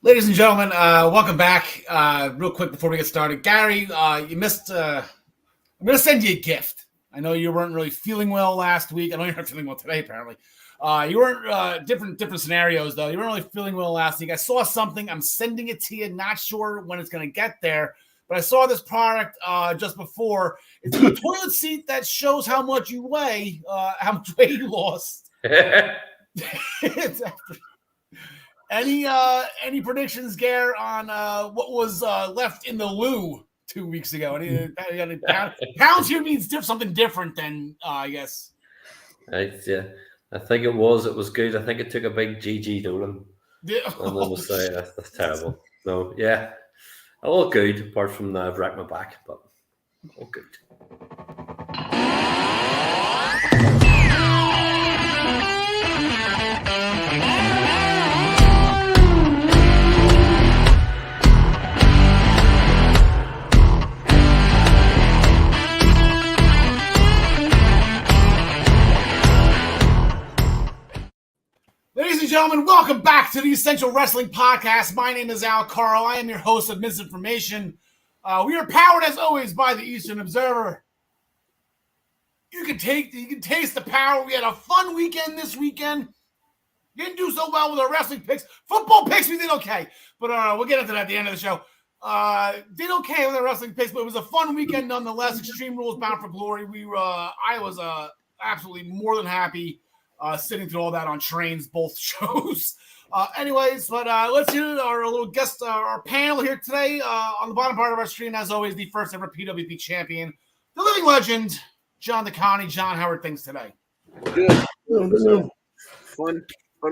Ladies and gentlemen, welcome back. Real quick before we get started, Gary, you missed. I'm going to send you a gift. I know you weren't really feeling well last week. I know you're not feeling well today, apparently. You weren't different scenarios though. You weren't really feeling well last week. I saw something. I'm sending it to you. Not sure when it's going to get there, but I saw this product just before. It's a toilet seat that shows how much you weigh, how much weight you lost. It's Any predictions, Gare, on what was left in the loo 2 weeks ago? Any pounds here means something different than I guess. Yeah, I think it was good. I think it took a big GG Dolan. Yeah. I'm going to say that's terrible. No, yeah, all good apart from I've racked my back, but all good. Ladies and gentlemen, welcome back to the Essential Wrestling Podcast. My name is Karl. I am your host of Misinformation. We are powered, as always, by the Eastern Observer. You can taste the power. We had a fun weekend this weekend. Didn't do so well with our wrestling picks. Football picks, we did okay. But we'll get into that at the end of the show. Did okay with our wrestling picks, but it was a fun weekend nonetheless. Extreme Rules Bound for Glory. I was absolutely more than happy sitting through all that on trains, both shows. Anyways, but let's hear our little guest, our panel here today. On the bottom part of our screen, as always, the first ever PWP champion, the living legend, John DeConnie. John, how are things today? Good. Fun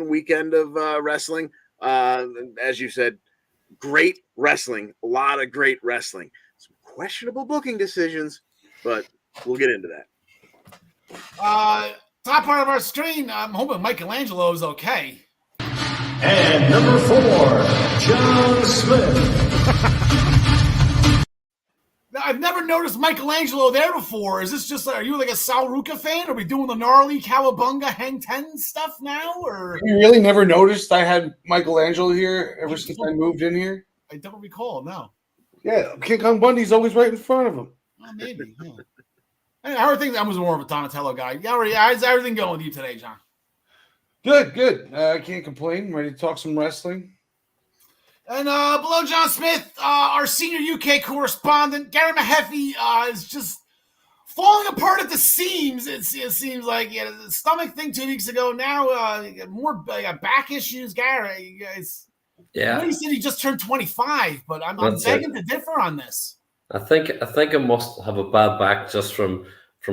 weekend of wrestling. As you said, great wrestling. A lot of great wrestling. Some questionable booking decisions, but we'll get into that. Top part of our screen, I'm hoping Michelangelo is okay. And number 4, John Smith. Now, I've never noticed Michelangelo there before. Is this just, are you like a Sal Ruka fan? Are we doing the gnarly Cowabunga Hang 10 stuff now? Or you really never noticed I had Michelangelo here ever since I moved in here? I don't recall, no. Yeah, King Kong Bundy's always right in front of him. Oh, maybe, yeah. How are things? I was more of a Donatello guy. How's everything going with you today, John? Good. I can't complain. I'm ready to talk some wrestling. And below John Smith, our senior UK correspondent, Gary Mehaffy, is just falling apart at the seams. It seems like he had a stomach thing 2 weeks ago. Now more back issues. Gary, Yeah, I know you said he just turned 25, but I'm begging to differ on this. I think I must have a bad back just from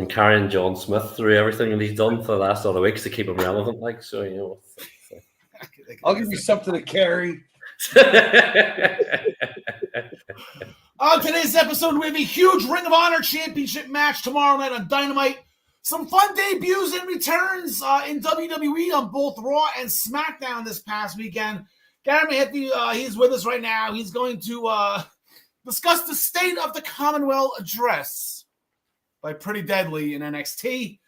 carrying John Smith through everything that he's done for the last other weeks to keep him relevant. Like so, you know. I'll give you something to carry. On today's episode, we have a huge Ring of Honor Championship match tomorrow night on Dynamite. Some fun debuts and returns in WWE on both Raw and SmackDown this past weekend. Gary Mehaffy, he's with us right now. He's going to discuss the State of the Commonwealth Address by Pretty Deadly in NXT.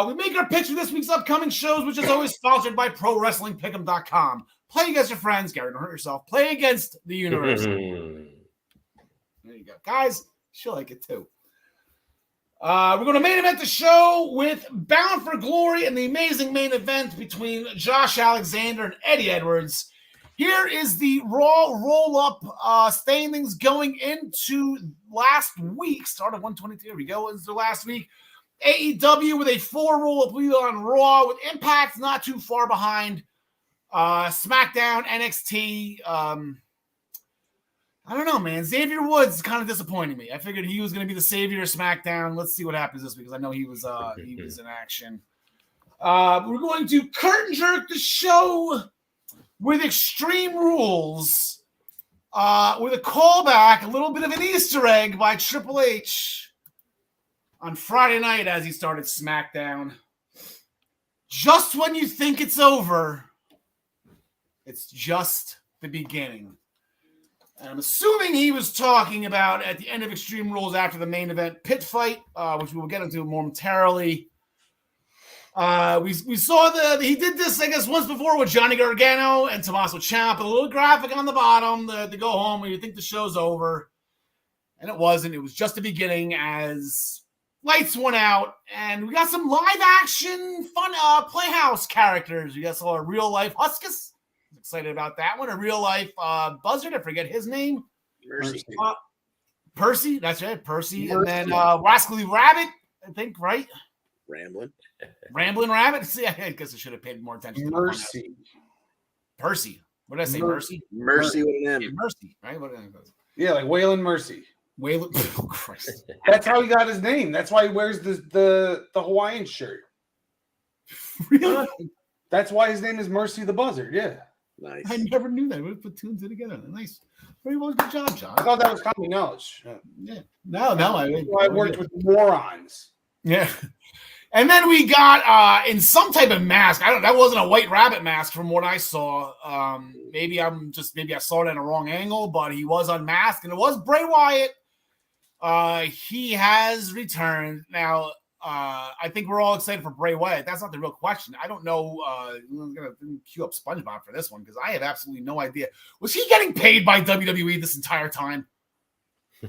We make our pitch for this week's upcoming shows, which is always sponsored by ProWrestlingPick'em.com. Play against your friends, Gary, don't hurt yourself. Play against the universe. There you go. Guys, she'll like it too. We're going to main event the show with Bound for Glory and the amazing main event between Josh Alexander and Eddie Edwards. Here is the Raw roll-up standings going into last week. Start at 122. Here we go. Into last week. AEW with a 4 roll-up lead on Raw with Impact not too far behind. SmackDown, NXT. I don't know, man. Xavier Woods is kind of disappointing me. I figured he was going to be the savior of SmackDown. Let's see what happens this week because I know he was in action. We're going to curtain jerk the show with Extreme Rules, with a callback, a little bit of an Easter egg by Triple H on Friday night as he started SmackDown. Just when you think it's over, it's just the beginning. And I'm assuming he was talking about at the end of Extreme Rules after the main event pit fight, which we will get into momentarily. We saw he did this, I guess, once before with Johnny Gargano and Tommaso Ciampa. A little graphic on the bottom to go home when you think the show's over. And it wasn't. It was just the beginning as lights went out. And we got some live action, fun Playhouse characters. We got some real life Huskus. I'm excited about that one. A real life Buzzard. I forget his name. Percy. That's right. Percy. And then Rascally Rabbit, I think, right? Rambling Rabbit. See, I guess I should have paid more attention. Percy. What did I say? Mercy with an M. Mercy, right? Yeah, like Waylon Mercy. Oh, Christ. That's how he got his name. That's why he wears the Hawaiian shirt. Really? That's why his name is Mercy the Buzzard. Yeah. Nice. I never knew that. We put two and two together. Nice. Very well. Good job, John. I thought that was common knowledge. Yeah. No. I worked with morons. Yeah. And then we got in some type of mask. That wasn't a White Rabbit mask from what I saw. Maybe I saw it in a wrong angle, but he was unmasked, and it was Bray Wyatt. He has returned. Now, I think we're all excited for Bray Wyatt. That's not the real question. I don't know. I'm going to cue up SpongeBob for this one because I have absolutely no idea. Was he getting paid by WWE this entire time?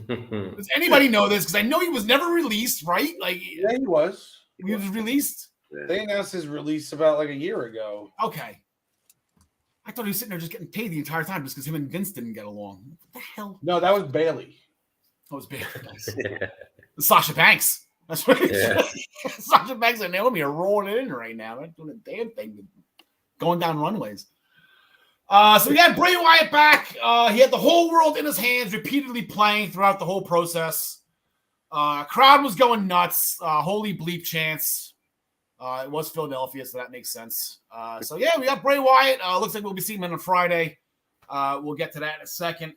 Does anybody know this? Because I know he was never released, right? Yeah, he was. He was released? They announced his release about like a year ago. Okay. I thought he was sitting there just getting paid the entire time just because him and Vince didn't get along. What the hell? No, that was Bailey. That was Bailey. Nice. Sasha Banks. That's right. Yeah. Sasha Banks and Naomi are rolling it in right now. They're doing a damn thing. Going down runways. So we got Bray Wyatt back. He had the whole world in his hands, repeatedly playing throughout the whole process. Crowd was going nuts. Holy bleep chants. It was Philadelphia, so that makes sense. So yeah, we got Bray Wyatt. Looks like we'll be seeing him on Friday. We'll get to that in a second.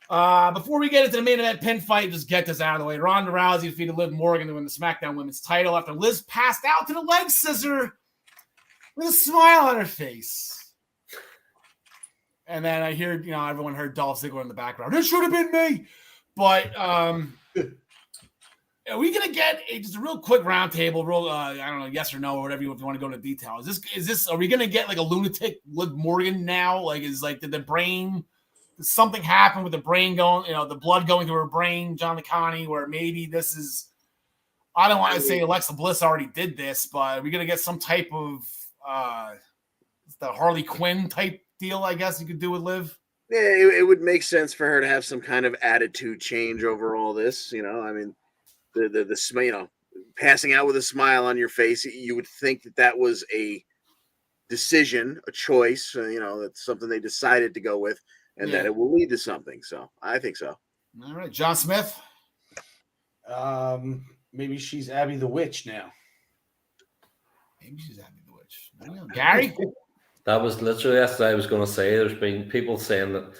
Before we get into the main event pin fight, just get this out of the way. Ronda Rousey defeated Liv Morgan to win the SmackDown Women's title after Liz passed out to the leg scissor with a smile on her face. And then I hear, everyone heard Dolph Ziggler in the background. It should have been me. But are we gonna get just a real quick roundtable, I don't know, yes or no, or whatever if you want to go into detail? Is this? Are we gonna get like a lunatic Liv Morgan now? Did something happen with the brain going? The blood going through her brain, John LeConnie, where maybe this is. I don't want to say Alexa Bliss already did this, but are we gonna get some type of the Harley Quinn type deal? I guess you could do with Liv. Yeah, it would make sense for her to have some kind of attitude change over all this. I mean. The passing out with a smile on your face, you would think that was a decision, a choice, that's something they decided to go with, and that it will lead to something. So I think so. All right, John Smith. Maybe she's Abby the Witch now. Maybe she's Abby the Witch. I don't know. Gary? That was literally that's what I was going to say. There's been people saying that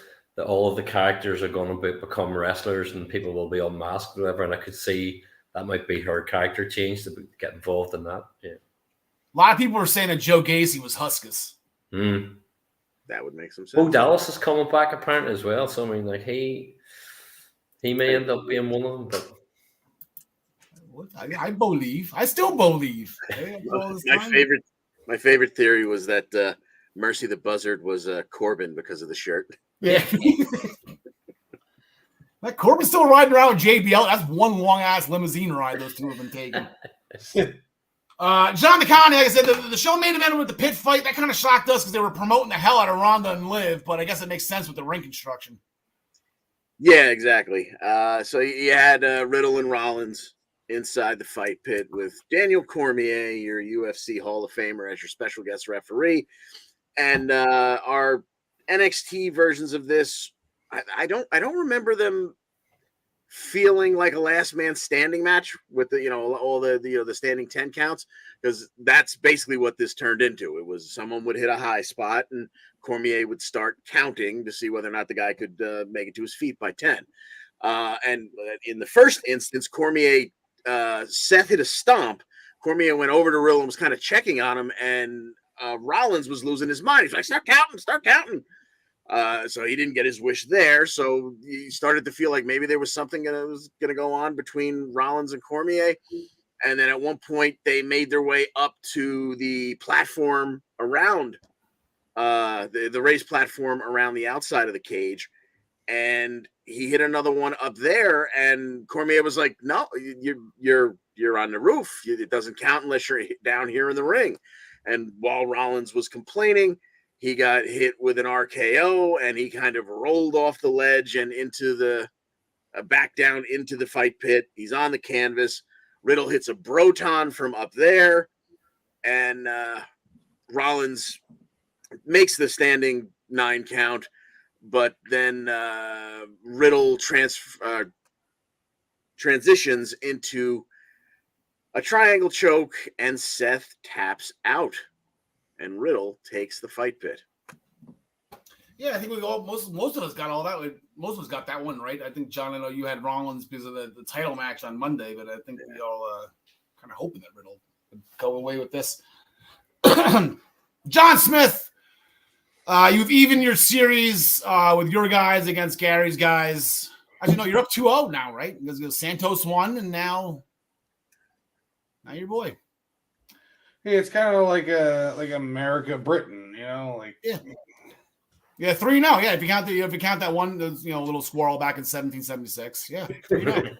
all of the characters are going to become wrestlers and people will be unmasked or whatever, and I could see that might be her character change to get involved in that. Yeah. A lot of people were saying that Joe Gacy was Huskus. That would make some sense. Oh, Dallas is coming back apparently as well. So I mean, he may end up being one of them, but I believe. I still believe. My favorite theory was that Mercy the Buzzard was Corbin because of the shirt. Yeah. That Corbin's still riding around with JBL. That's one long-ass limousine ride those two have been taking. John LeConnie, like I said, the show main event with the pit fight, that kind of shocked us because they were promoting the hell out of Ronda and Liv, but I guess it makes sense with the ring construction. Yeah, exactly. So you had Riddle and Rollins inside the fight pit with Daniel Cormier, your UFC Hall of Famer, as your special guest referee. And our NXT versions of this, I don't remember them feeling like a last man standing match with all the standing 10 counts, because that's basically what this turned into. It was someone would hit a high spot and Cormier would start counting to see whether or not the guy could make it to his feet by 10. And in the first instance, Seth hit a stomp. Cormier went over to Riddle and was kind of checking on him, and Rollins was losing his mind. He's like, start counting. So he didn't get his wish there. So he started to feel like maybe there was something that was going to go on between Rollins and Cormier. And then at one point, they made their way up to the platform around the raised platform around the outside of the cage. And he hit another one up there. And Cormier was like, no, you're on the roof. It doesn't count unless you're down here in the ring. And while Rollins was complaining, he got hit with an RKO, and he kind of rolled off the ledge and into the back down into the fight pit. He's on the canvas. Riddle hits a Broton from up there, and Rollins makes the standing 9 count, but then Riddle transitions into a triangle choke, and Seth taps out, and Riddle takes the fight pit. Yeah, I think we all most of us got all that. Most of us got that one right. I think, John, I know you had Rollins because of the title match on Monday, but I think we all kind of hoping that Riddle would go away with this. John Smith, you've evened your series with your guys against Gary's guys. Actually, no, you're up 2-0 now, right? Because Santos won, and now your boy. Yeah, it's kind of like America, Britain, like Yeah, 3-0. Yeah, if you count that one, little squirrel back in 1776. Yeah, 3-0.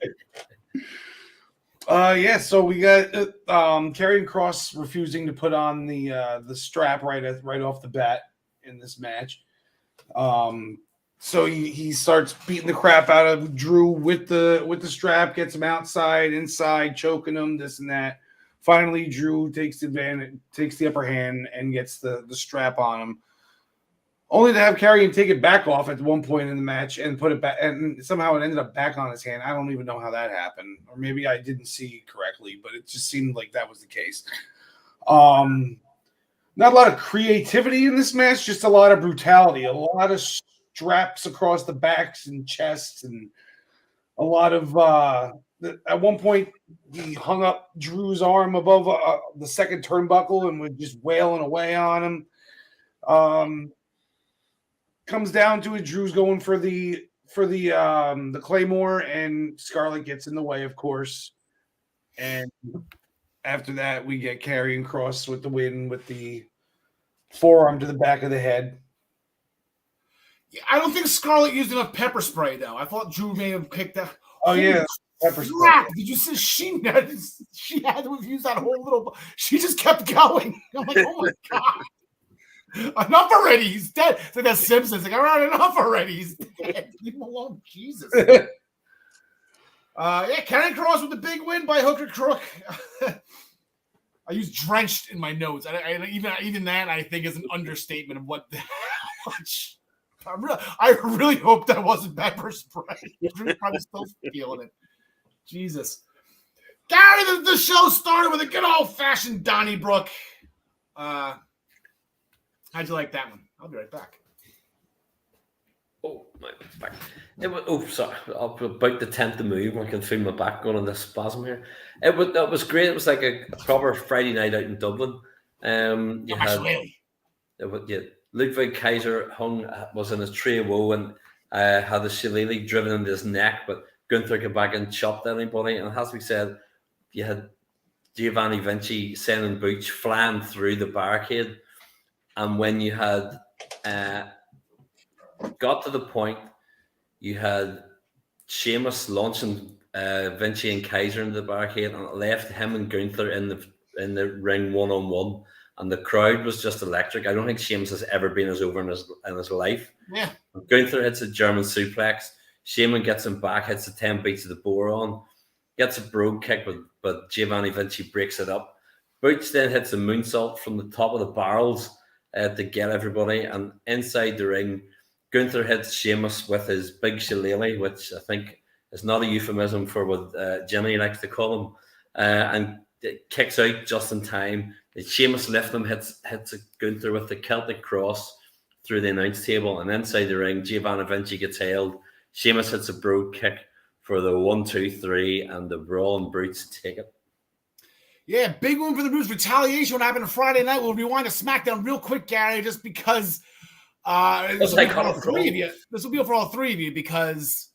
Yeah. So we got Karrion Kross refusing to put on the strap right off the bat in this match. So he starts beating the crap out of Drew with the strap, gets him outside, inside, choking him, this and that. Finally, Drew takes the upper hand, and gets the strap on him. Only to have Karrion take it back off at one point in the match and put it back, and somehow it ended up back on his hand. I don't even know how that happened, or maybe I didn't see correctly, but it just seemed like that was the case. Not a lot of creativity in this match, just a lot of brutality, a lot of straps across the backs and chests, and a lot of. At one point, he hung up Drew's arm above the second turnbuckle and was just wailing away on him. Comes down to it. Drew's going for the Claymore, and Scarlett gets in the way, of course. And after that, we get Karrion Kross with the win with the forearm to the back of the head. Yeah, I don't think Scarlett used enough pepper spray, though. I thought Drew may have picked that. Oh, yeah. Pepper spray. Did you see she had to have used that whole little. She just kept going. I'm like, oh my God. Enough already. He's dead. It's like that Simpsons. Like, all right, enough already. He's dead. Leave him alone. Jesus. Yeah, Karrion Kross with the big win by hook or crook. I use drenched in my notes. Even that I think is an understatement of what the much. I really hope that wasn't pepper spray. Drew's probably still feeling it. Jesus. Gary, the show started with a good old-fashioned Donnybrook. How'd you like that one? I'll be right back. Oh, my back. Sorry. About to attempt to move. I can feel my back going on this spasm here. That was great. It was like a proper Friday night out in Dublin. You had Ludwig Kaiser was in his tree of woe and had the shillelagh driven into his neck, but Gunther came back and chopped anybody. And as we said, you had Giovanni Vinci sending Butch flying through the barricade. And when you had got to the point, you had Sheamus launching Vinci and Kaiser into the barricade, and it left him and Gunther in the ring 1-on-1, and the crowd was just electric. I don't think Sheamus has ever been as over in his life. Yeah. Gunther hits a German suplex. Sheamus gets him back, hits the 10 beats of the Boron, gets a brogue kick, but Giovanni Vinci breaks it up. Butch then hits a moonsault from the top of the barrels to get everybody, and inside the ring, Gunther hits Sheamus with his big shillelagh, which I think is not a euphemism for what Jimmy likes to call him, and it kicks out just in time. Sheamus lifts him, hits Gunther with the Celtic Cross through the announce table, and inside the ring, Giovanni Vinci gets held. Sheamus hits a brogue kick for the 1-2-3, and the Brawling Brutes take it. Yeah, big one for the Brutes. Retaliation. What happened on Friday night? We'll rewind to SmackDown real quick, Gary, just because this will be for all three of you. This will be for all three of you because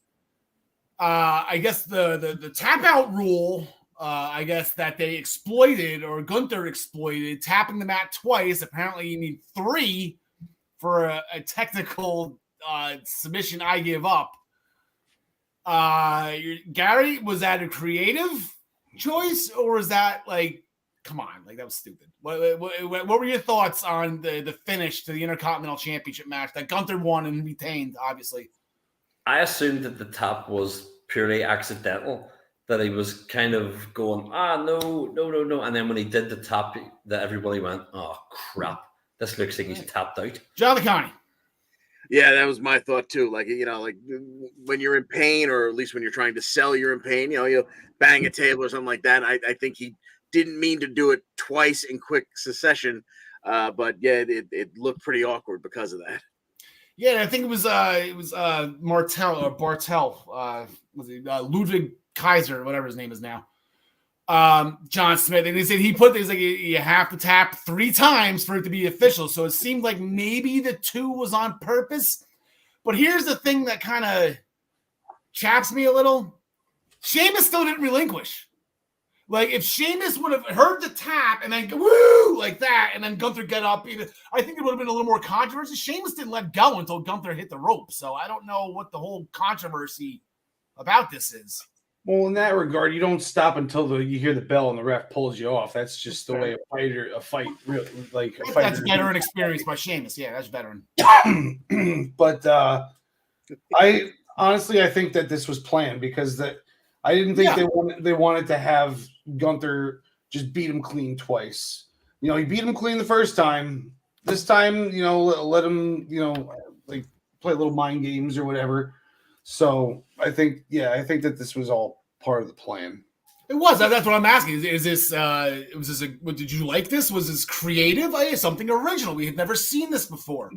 I guess the tap out rule I guess, that they exploited, or Gunther exploited, tapping the mat twice. Apparently you need 3 for a technical submission. I give up. Gary, was that a creative choice, or was that like, come on, like that was stupid? What were your thoughts on the finish to the Intercontinental Championship match that Gunther won and retained, obviously? I assumed that the tap was purely accidental, that he was kind of going, no. And then when he did the tap, that everybody went, oh, crap. This looks like he's tapped out. John LeConnie. Yeah, that was my thought too. Like, like when you're in pain, or at least when you're trying to sell you're in pain, you bang a table or something like that. I think he didn't mean to do it twice in quick succession. But yeah, it looked pretty awkward because of that. Yeah, I think it was Martel or Bartel. Was it Ludwig Kaiser, whatever his name is now. John Smith, and they said he's like, you have to tap 3 times for it to be official. So it seemed like maybe the 2 was on purpose. But here's the thing that kind of chaps me a little. Sheamus still didn't relinquish. Like, if Sheamus would have heard the tap and then go, woo, like that, and then Gunther get up, I think it would have been a little more controversy. Sheamus didn't let go until Gunther hit the rope. So I don't know what the whole controversy about this is. Well, in that regard, you don't stop until you hear the bell and the ref pulls you off. That's just the way a fight really, like a fighter. That's veteran experience by Sheamus. Yeah, that's veteran. But I honestly, I think that this was planned, because I didn't think they wanted to have Gunther just beat him clean twice. He beat him clean the first time. This time, let him, like play little mind games or whatever. So I think that this was all part of the plan. It was. That's what I'm asking. Is this? Did you like this? Was this creative? Something original. We had never seen this before.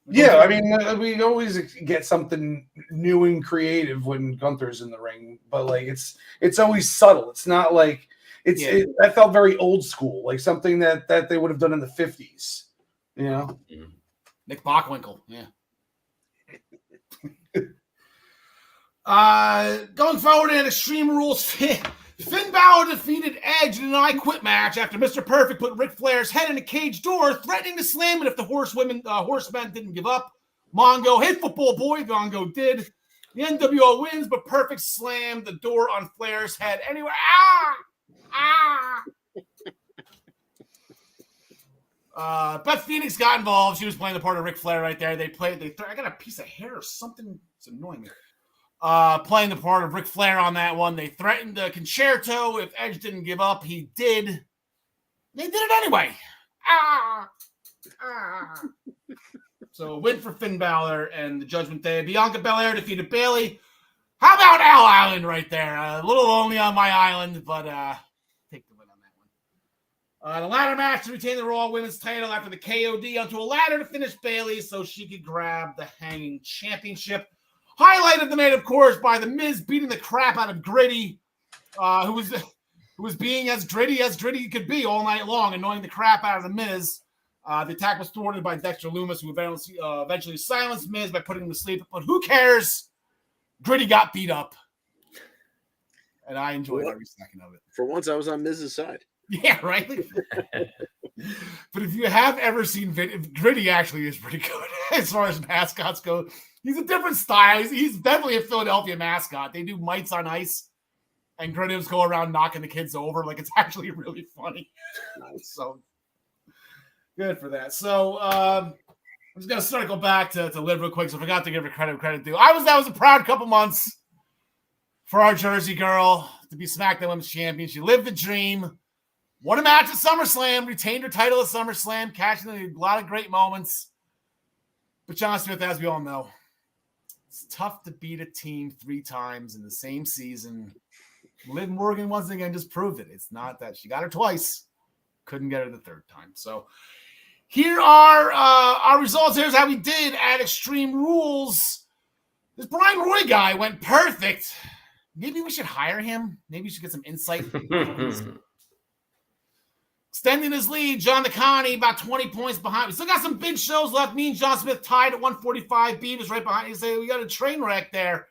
Yeah, I mean, we always get something new and creative when Gunther's in the ring, but like it's always subtle. It's not like that felt very old school, like something that they would have done in the 50s. Nick Bockwinkel. Yeah. Going forward in Extreme Rules, Finn Balor defeated Edge in an I Quit match after Mr. Perfect put Ric Flair's head in a cage door, threatening to slam it if the horsemen didn't give up. Mongo hit football boy. Mongo did. The NWO wins, but Perfect slammed the door on Flair's head. Anyway, Beth Phoenix got involved. She was playing the part of Ric Flair right there. I got a piece of hair or something. It's annoying me. Playing the part of Ric Flair on that one. They threatened the concerto if Edge didn't give up. He did. They did it anyway. So win for Finn Balor and the Judgment Day. Bianca Belair defeated Bayley. How about Al Island right there? A little lonely on my island, but take the win on that one. The ladder match to retain the Raw Women's title after the KOD onto a ladder to finish Bayley so she could grab the Hanging Championship. Highlight of the night, of course, by The Miz beating the crap out of Gritty, who was being as gritty could be all night long, annoying the crap out of The Miz. The attack was thwarted by Dexter Lumis, who eventually silenced Miz by putting him to sleep. But who cares? Gritty got beat up. And I enjoyed every second of it. For once, I was on Miz's side. Yeah, right? But if you have ever seen Gritty actually is pretty good as far as mascots go. He's a different style. He's definitely a Philadelphia mascot. They do mites on ice, and Grittims go around knocking the kids over. Like, it's actually really funny. So good for that. So I'm just gonna circle back to Liv real quick. So I forgot to give her credit due. That was a proud couple months for our Jersey girl to be SmackDown Women's Champion. She lived the dream. Won a match at SummerSlam, retained her title at SummerSlam, catching a lot of great moments. But John Smith, as we all know, it's tough to beat a team 3 times in the same season. Liv Morgan once again just proved it. It's not that she got her twice, couldn't get her the 3rd time. So here are our results. Here's how we did at Extreme Rules. This Brian Roy guy went perfect. Maybe we should hire him. Maybe we should get some insight. Extending his lead, John LeConnie about 20 points behind. We still got some big shows left. Me and John Smith tied at 145. Beav is right behind. You say we got a train wreck there.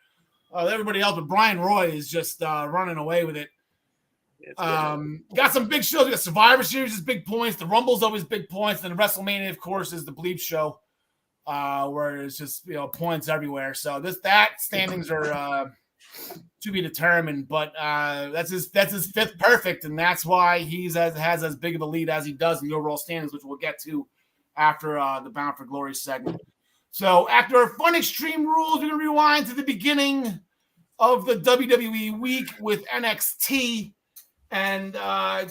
Everybody else, but Brian Roy is just running away with it. It's good. Got some big shows. We got Survivor Series is big points. The Rumble's always big points. And WrestleMania, of course, is the Bleep show, where it's just points everywhere. So that standings are to be determined. But that's his fifth perfect, and that's why has as big of a lead as he does in the overall standings, which we'll get to after the Bound for Glory segment. So after our fun Extreme Rules, we're gonna rewind to the beginning of the WWE week with NXT. And John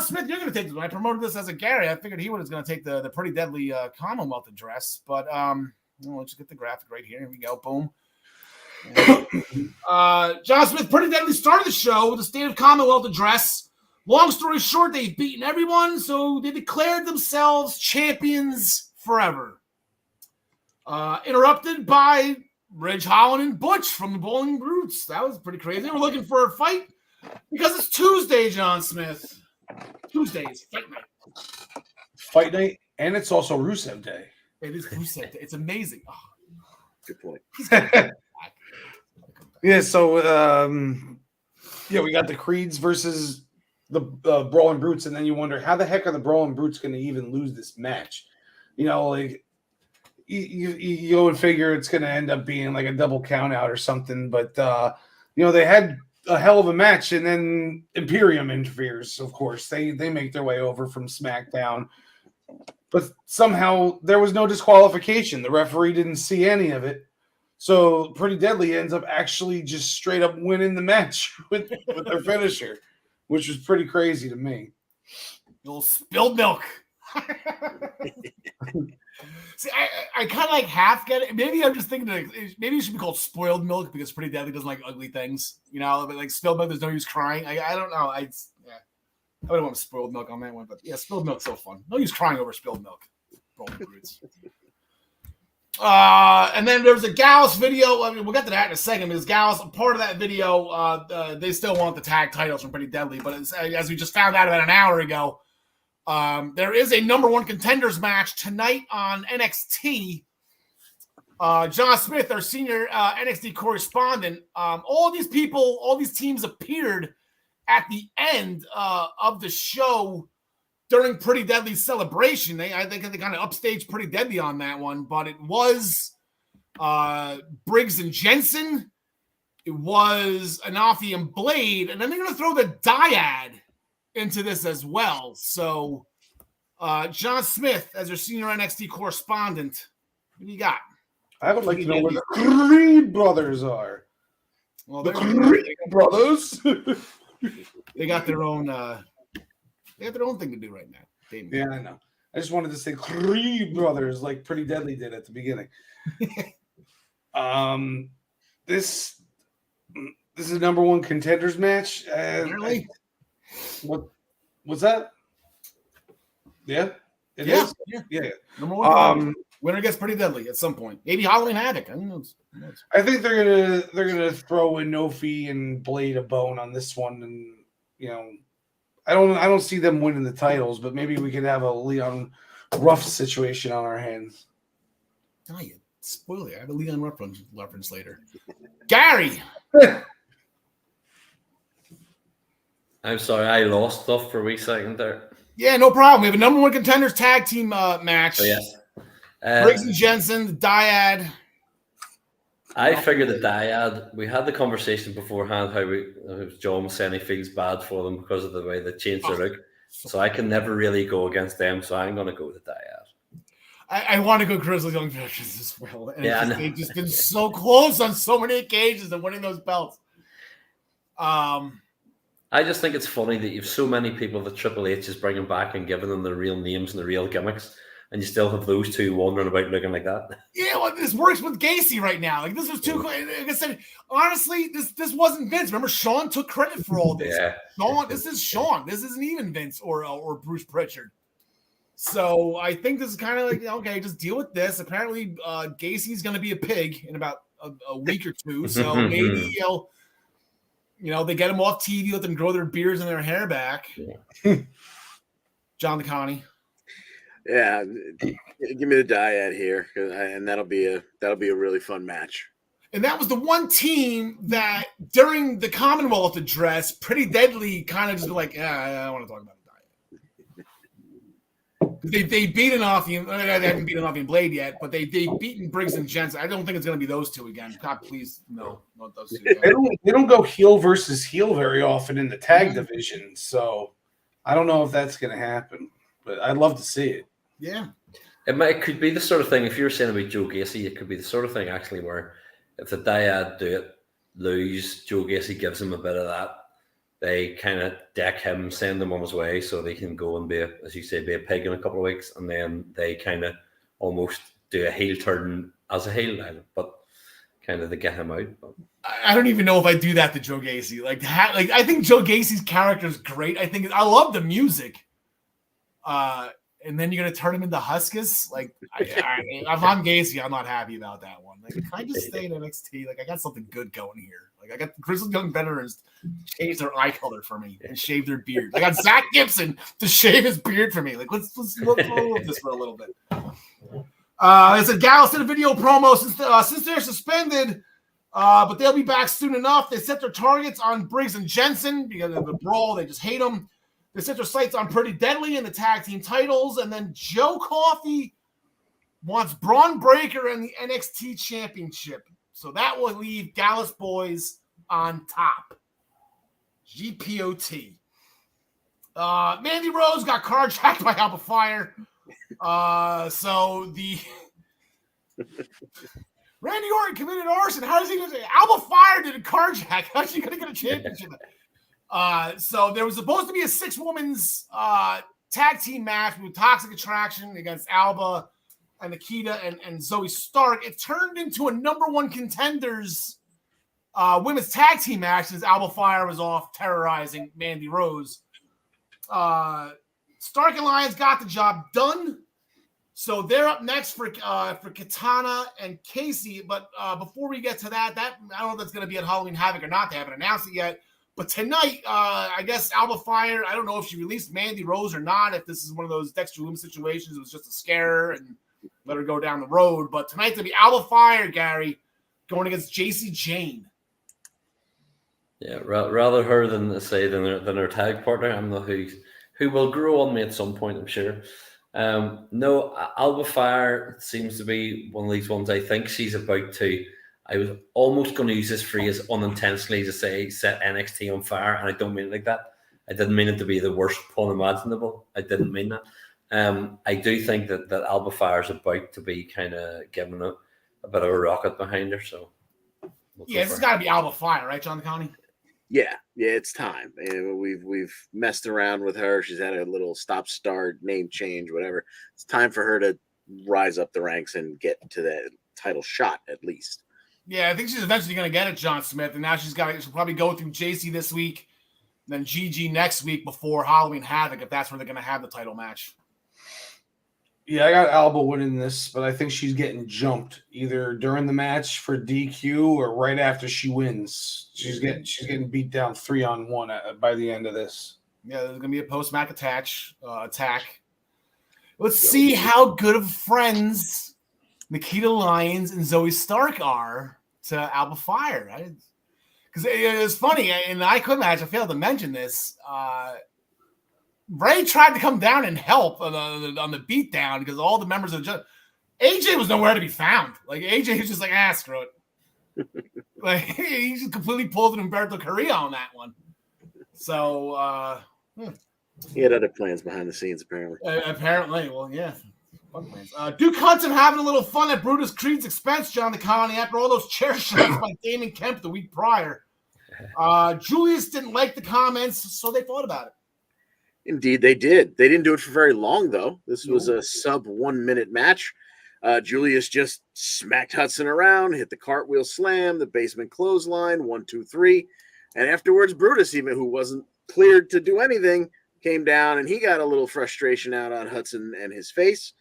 Smith, you're going to take this one. I promoted this as a Gary. I figured he was going to take the Pretty Deadly Commonwealth address. But let's just get the graphic right here. Here we go. Boom. John Smith, Pretty Deadly started the show with the State of Commonwealth address. Long story short, they've beaten everyone, so they declared themselves champions forever. Interrupted by Ridge Holland and Butch from the Bowling Brutes. That was pretty crazy. We're looking for a fight. Because it's Tuesday, John Smith. Tuesdays, fight night. Fight night, and it's also Rusev Day. It is Rusev Day. It's amazing. Oh. Good point. Yeah, so we got the Creeds versus the Brawling Brutes, and then you wonder how the heck are the Brawling Brutes going to even lose this match? You go and figure it's going to end up being like a double count out or something, but they had a hell of a match, and then Imperium interferes. Of course, they make their way over from SmackDown, but somehow there was no disqualification. The referee didn't see any of it, so Pretty Deadly ends up actually just straight up winning the match with their finisher, which was pretty crazy to me. Little spilled milk. See, I kind of like half get it. Maybe I'm just thinking maybe it should be called spoiled milk because Pretty Deadly doesn't like ugly things. But like spilled milk, there's no use crying. I don't know. I wouldn't want spoiled milk on that one, but yeah, spilled milk's so fun. No use crying over spilled milk. And then there was a Gallus video. I mean, we'll get to that in a second. Because Gallus, part of that video, they still want the tag titles from Pretty Deadly, but as we just found out about an hour ago. There is a number one contenders match tonight on NXT. John Smith, our senior NXT correspondent, all these teams appeared at the end of the show during Pretty Deadly's celebration. I think they kind of upstaged Pretty Deadly on that one, but it was Briggs and Jensen. It was Mehaffy and Blade, and then they're going to throw the Dyad into this as well. So John Smith, as your senior NXT correspondent, what do you got? I would like to know where the Creed brothers are. Well, the Creed brothers. They got their own thing to do right now. Yeah, I know. I just wanted to say Creed brothers like Pretty Deadly did at the beginning. This is a number one contenders match. Really? What was that? Yeah, it yeah, is. Yeah. Number one. Winner gets Pretty Deadly at some point. Maybe Halloween Havoc. Who knows? I think they're gonna throw in Mehaffy and Blade a bone on this one, and I don't see them winning the titles, but maybe we could have a Leon Ruff situation on our hands. Oh, you spoil it. I have a Leon Ruff reference later. Gary. I'm sorry, I lost stuff for a wee second there. Yeah, no problem. We have a number one contenders tag team match. Oh, yes. Briggs and Jensen, the Dyad. I figured the Dyad, we had the conversation beforehand how John was saying he feels bad for them because of the way they changed their look. So I can never really go against them, so I'm going to go with the Dyad. I want to go Grizzly Young Veterans as well. And yeah, they've just been so close on so many occasions of winning those belts. I just think it's funny that you've so many people that Triple H is bringing back and giving them the real names and the real gimmicks, and you still have those two wandering about looking like that. Yeah, well, this works with Gacy right now. Like, this was too. Like I said, honestly, this wasn't Vince. Remember, Sean took credit for all this. Yeah. Sean, this is Sean. This isn't even Vince or Bruce Pritchard. So I think this is kind of like, okay, just deal with this. Apparently, Gacy's going to be a pig in about a week or two. So maybe they get them off TV, let them grow their beards and their hair back. Yeah. John DeConnie. Yeah, give me the Dyad here, and that'll be a really fun match. And that was the one team that during the Commonwealth address, Pretty Deadly kind of just be like, I don't want to talk about the diet. They beaten off the, they haven't beaten off the Blade yet, but they've beaten Briggs and Jensen. I don't think it's going to be those two again. God, please, no, not those two again. They don't go heel versus heel very often in the tag division, so I don't know if that's going to happen, but I'd love to see it. Yeah. It could be the sort of thing, if you're saying about Joe Gacy, it could be the sort of thing actually where if the Dyad do it, lose, Joe Gacy gives him a bit of that. They kind of deck him, send him on his way so they can go and be, as you say, be a pig in a couple of weeks. And then they kind of almost do a heel turn as a heel, but kind of to get him out. But I don't even know if I do that to Joe Gacy. Like I think Joe Gacy's character is great. I love the music. And then you're gonna turn him into Huskus. Like, if I'm Gacy, I'm not happy about that one. Like, can I just stay in NXT? Like, I got something good going here. Like, I got the Grizzled Young Veterans change their eye color for me and shave their beard. I got Zach Gibson to shave his beard for me. Like, let's roll with this for a little bit. I said Gallus did a video promo since they're suspended, but they'll be back soon enough. They set their targets on Briggs and Jensen because of the brawl. They just hate them. They set their sights on Pretty Deadly in the tag team titles, and then Joe Coffey wants Braun Breaker and the NXT Championship. So that will leave Gallus Boys on top. GPOT. Mandy Rose got carjacked by Alba Fire. So the Randy Orton committed arson. How is he going to say Alba Fire did a carjack? How's she going to get a championship? So there was supposed to be a 6-women's tag team match with Toxic Attraction against Alba and Nikita and Zoe Stark. It turned into a number 1 contenders women's tag team match as Alba Fire was off terrorizing Mandy Rose. Stark and Lyons got the job done. So they're up next for Katana and Casey. But before we get to that, I don't know if that's going to be at Halloween Havoc or not. They haven't announced it yet. But tonight, I guess Alba Fire, I don't know if she released Mandy Rose or not, if this is one of those Dexter Loomis situations. It was just a scare and let her go down the road. But tonight's going to be Alba Fire, Gary, going against JC Jane. yeah, rather her than her tag partner. I'm not who will grow on me at some point, I'm sure. No, Alba Fire seems to be one of these ones. I think she's about to. I was almost going to use this phrase unintentionally to say set NXT on fire, and I don't mean it like that. I didn't mean it to be the worst pun imaginable. I didn't mean that. I do think that Alba Fire is about to be kind of given a bit of a rocket behind her. So this has got to be Alba Fire, right, John Connie? Yeah, it's time. And we've messed around with her. She's had a little stop-start, name change, whatever. It's time for her to rise up the ranks and get to that title shot at least. Yeah, I think she's eventually going to get it, John Smith, and now she'll probably go through JC this week, then GG next week before Halloween Havoc, if that's where they're going to have the title match. Yeah, I got Alba winning this, but I think she's getting jumped either during the match for DQ or right after she wins. She's getting beat down 3-on-1 by the end of this. Yeah, there's going to be a post-match attack. Let's see how good of friends Nikita Lyons and Zoe Stark are to Alba Fire, right? Because it was funny in the Icon match. I failed to mention this. Ray tried to come down and help on the beatdown because all the members of AJ was nowhere to be found. Like AJ was just like, screw it. Like he just completely pulled an Humberto Carrillo on that one. So he had other plans behind the scenes, apparently. Well, yeah. Duke Hudson having a little fun at Brutus Creed's expense, John the Colony, after all those chair shots by Damon Kemp the week prior. Julius didn't like the comments, so they thought about it. Indeed, they did. They didn't do it for very long, though. This was a sub 1 minute match. Julius just smacked Hudson around, hit the cartwheel slam, the basement clothesline, 1, 2, 3. And afterwards, Brutus, even who wasn't cleared to do anything, came down and he got a little frustration out on Hudson and his face.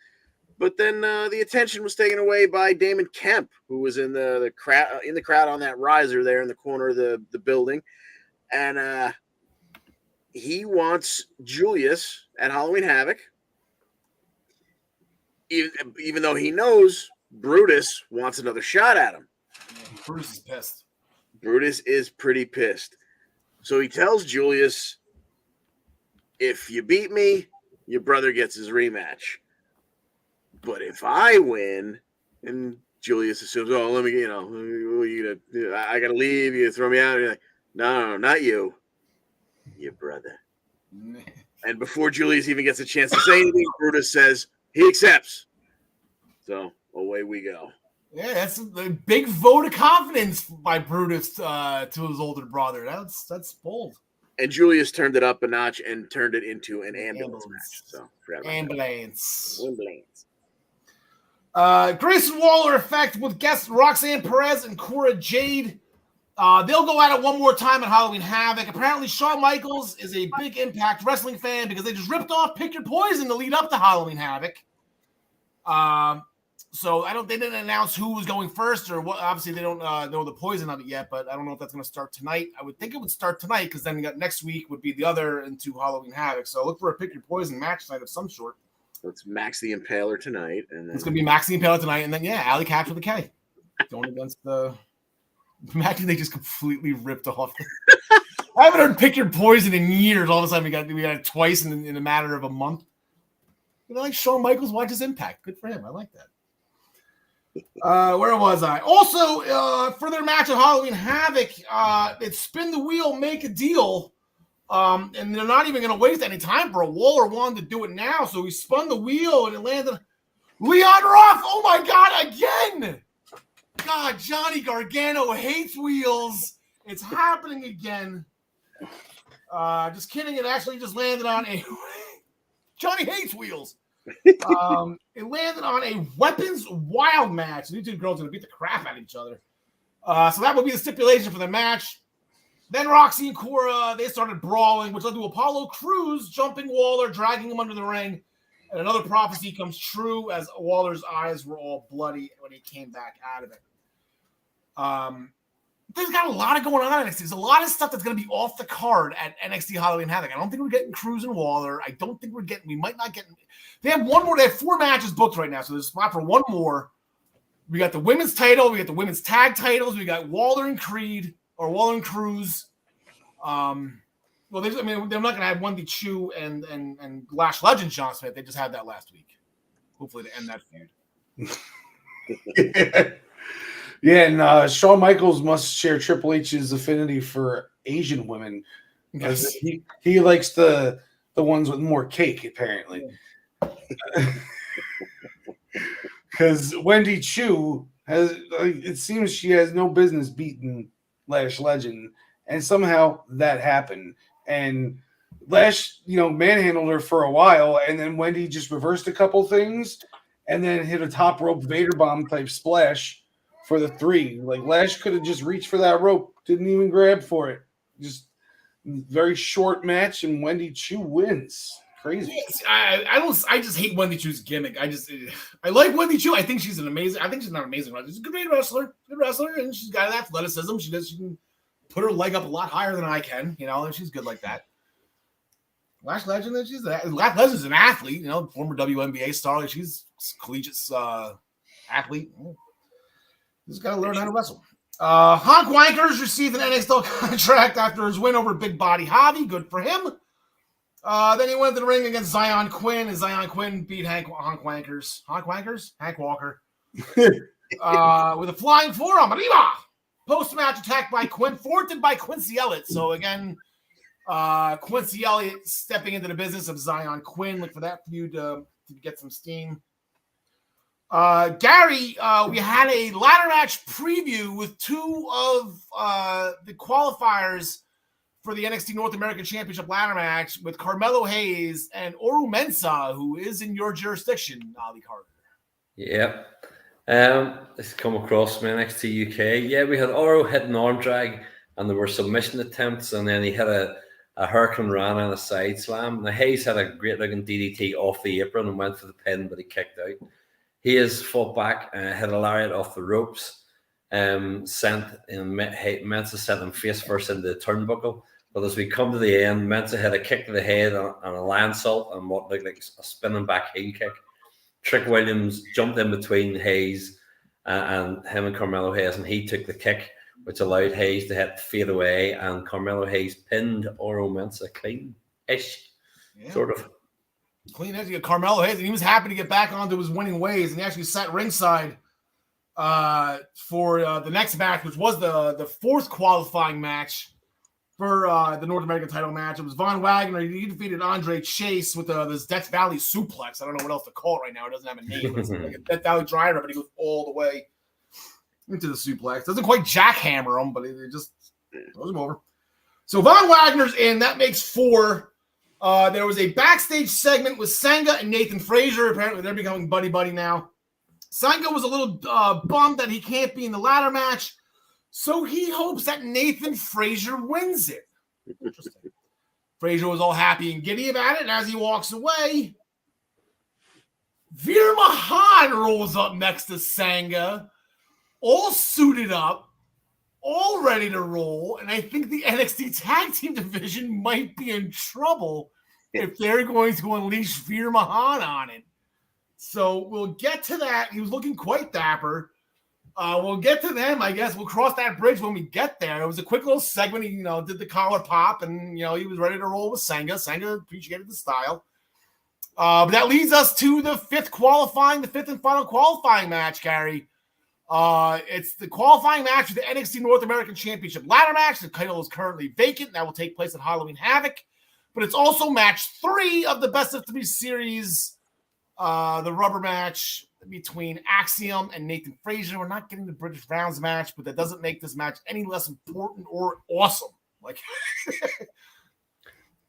But then the attention was taken away by Damon Kemp, who was in the crowd on that riser there in the corner of the building. And he wants Julius at Halloween Havoc, even though he knows Brutus wants another shot at him. Brutus is pissed. Brutus is pretty pissed. So he tells Julius, if you beat me, your brother gets his rematch. But if I win, and Julius assumes, oh, let me, I got to leave. You throw me out. And you're like, no, not you. Your brother. And before Julius even gets a chance to say anything, Brutus says he accepts. So away we go. Yeah, that's a big vote of confidence by Brutus to his older brother. That's bold. And Julius turned it up a notch and turned it into an ambulance match. So ambulance. Ambulance. Grayson Waller effect with guests Roxanne Perez and Cora Jade. They'll go at it one more time at Halloween Havoc. Apparently, Shawn Michaels is a big Impact Wrestling fan because they just ripped off Pick Your Poison to lead up to Halloween Havoc. So they didn't announce who was going first or what. Obviously, they don't know the poison of it yet, but I don't know if that's going to start tonight. I would think it would start tonight because then we got next week would be the other into Halloween Havoc. So look for a Pick Your Poison match tonight of some sort. It's Max the Impaler tonight, and then... it's going to be Max the Impaler tonight, and then Alley Catch with a K going against the. Imagine they just completely ripped off. I haven't heard Pick Your Poison in years. All of a sudden, we got it twice in a matter of a month. Like Shawn Michaels watches Impact. Good for him. I like that. Where was I? Also, for their match at Halloween Havoc, it's spin the wheel, make a deal. And they're not even going to waste any time for a Waller wanted to do it now. So he spun the wheel and it landed Leon Ruff. Oh my God, again. God, Johnny Gargano hates wheels. It's happening again. Just kidding. It actually just landed on a Johnny hates wheels. It landed on a weapons wild match. These two girls are going to beat the crap out of each other. So that will be the stipulation for the match. Then Roxy and Cora, they started brawling, which led to Apollo Crews jumping Waller, dragging him under the ring. And another prophecy comes true as Waller's eyes were all bloody when he came back out of it. There's got a lot of going on in NXT. There's a lot of stuff that's going to be off the card at NXT Halloween Havoc. I don't think we're getting Crews and Waller. I don't think we might not get. They have one more. They have 4 matches booked right now, so there's a spot for one more. We got the women's title. We got the women's tag titles. We got Waller and Creed or Waller and Crews. Well, they're not going to have Wendy Chu and Lash Legend John Smith. They just had that last week. Hopefully to end that feud. Yeah, and Shawn Michaels must share Triple H's affinity for Asian women because he likes the ones with more cake, apparently. Because Wendy Chu it seems she has no business beating Lash Legend, and somehow that happened. And Lash, manhandled her for a while, and then Wendy just reversed a couple things, and then hit a top rope Vader bomb type splash for the 3. Like Lash could have just reached for that rope, didn't even grab for it. Just very short match, and Wendy Chu wins. Crazy. I just hate Wendy Chu's gimmick. I like Wendy Chu. I think she's not amazing wrestler. She's a good wrestler, and she's got athleticism. She can put her leg up a lot higher than I can, and she's good like that. Lash Legend, Lash Legend's an athlete, former WNBA star. Like she's a collegiate athlete. Just got to learn how to wrestle. Honk Wankers received an NXT contract after his win over Big Body Javi. Good for him. Then he went to the ring against Zion Quinn, and Zion Quinn beat Honk Wankers. Honk Wankers? Hank Walker. With a flying forearm. Arriba! Post-match attack by Quinn, thwarted by Quincy Elliott. So again, Quincy Elliott stepping into the business of Zion Quinn. Look for that feud to get some steam. Gary, we had a ladder match preview with 2 of the qualifiers for the NXT North American Championship ladder match with Carmelo Hayes and Oru Mensah, who is in your jurisdiction, Ollie Carter. Yep. It's come across from NXT UK. Yeah, we had Oru hit an arm drag, and there were submission attempts, and then he hit a Hurricane Rana and a side slam. Now, Hayes had a great-looking DDT off the apron and went for the pin, but he kicked out. He has fought back and hit a lariat off the ropes. Mensah sent him face first into the turnbuckle. But as we come to the end, Mensah had a kick to the head and a lance-salt and what looked like a spinning back heel kick. Trick Williams jumped in between Hayes and him and Carmelo Hayes, and he took the kick, which allowed Hayes to hit fade away, and Carmelo Hayes pinned Oro Mensah clean-ish, sort of. Clean as you get Carmelo Hayes, and he was happy to get back onto his winning ways, and he actually sat ringside for the next match, which was the fourth qualifying match for the North American title match. It was Von Wagner. He defeated Andre Chase with this Death Valley suplex. I don't know what else to call it right now. It doesn't have a name. It's like a Death Valley driver, but he goes all the way into the suplex. Doesn't quite jackhammer him, but it just throws him over. So Von Wagner's in. That makes 4. There was a backstage segment with Sanga and Nathan Frazier. Apparently, they're becoming buddy-buddy now. Sanga was a little bummed that he can't be in the ladder match, so he hopes that Nathan Frazier wins it. Interesting. Frazier was all happy and giddy about it, and as he walks away, Veer Mahan rolls up next to Sanga, all suited up, all ready to roll, and I think the NXT Tag Team division might be in trouble if they're going to unleash Veer Mahan on it. So we'll get to that. He was looking quite dapper. We'll get to them, I guess. We'll cross that bridge when we get there. It was a quick little segment. He, did the collar pop, and, he was ready to roll with Sanga. Sanga appreciated the style. But that leads us to the fifth and final qualifying match, Gary. It's the qualifying match for the NXT North American Championship ladder match. The title is currently vacant. That will take place at Halloween Havoc. But it's also match 3 of the best of 3 series. The rubber match between Axiom and Nathan Frazier. We're not getting the British Rounds match, but that doesn't make this match any less important or awesome.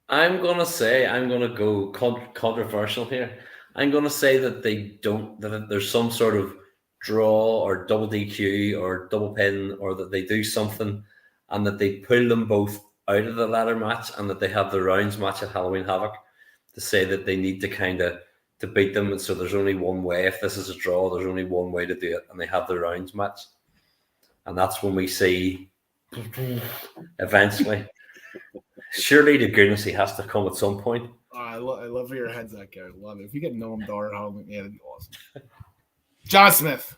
I'm going to go controversial here. I'm going to say that that there's some sort of draw or double DQ or double pin, or that they do something and that they pull them both out of the ladder match, and that they have the rounds match at Halloween Havoc, to say that they need to to beat them. And so there's only one way. If this is a draw, there's only one way to do it, and they have the rounds match. And that's when we see eventually. Surely to goodness he has to come at some point. I love where your head's at, Gary. Love it. If you get Noam Dar, that'd be awesome. John Smith.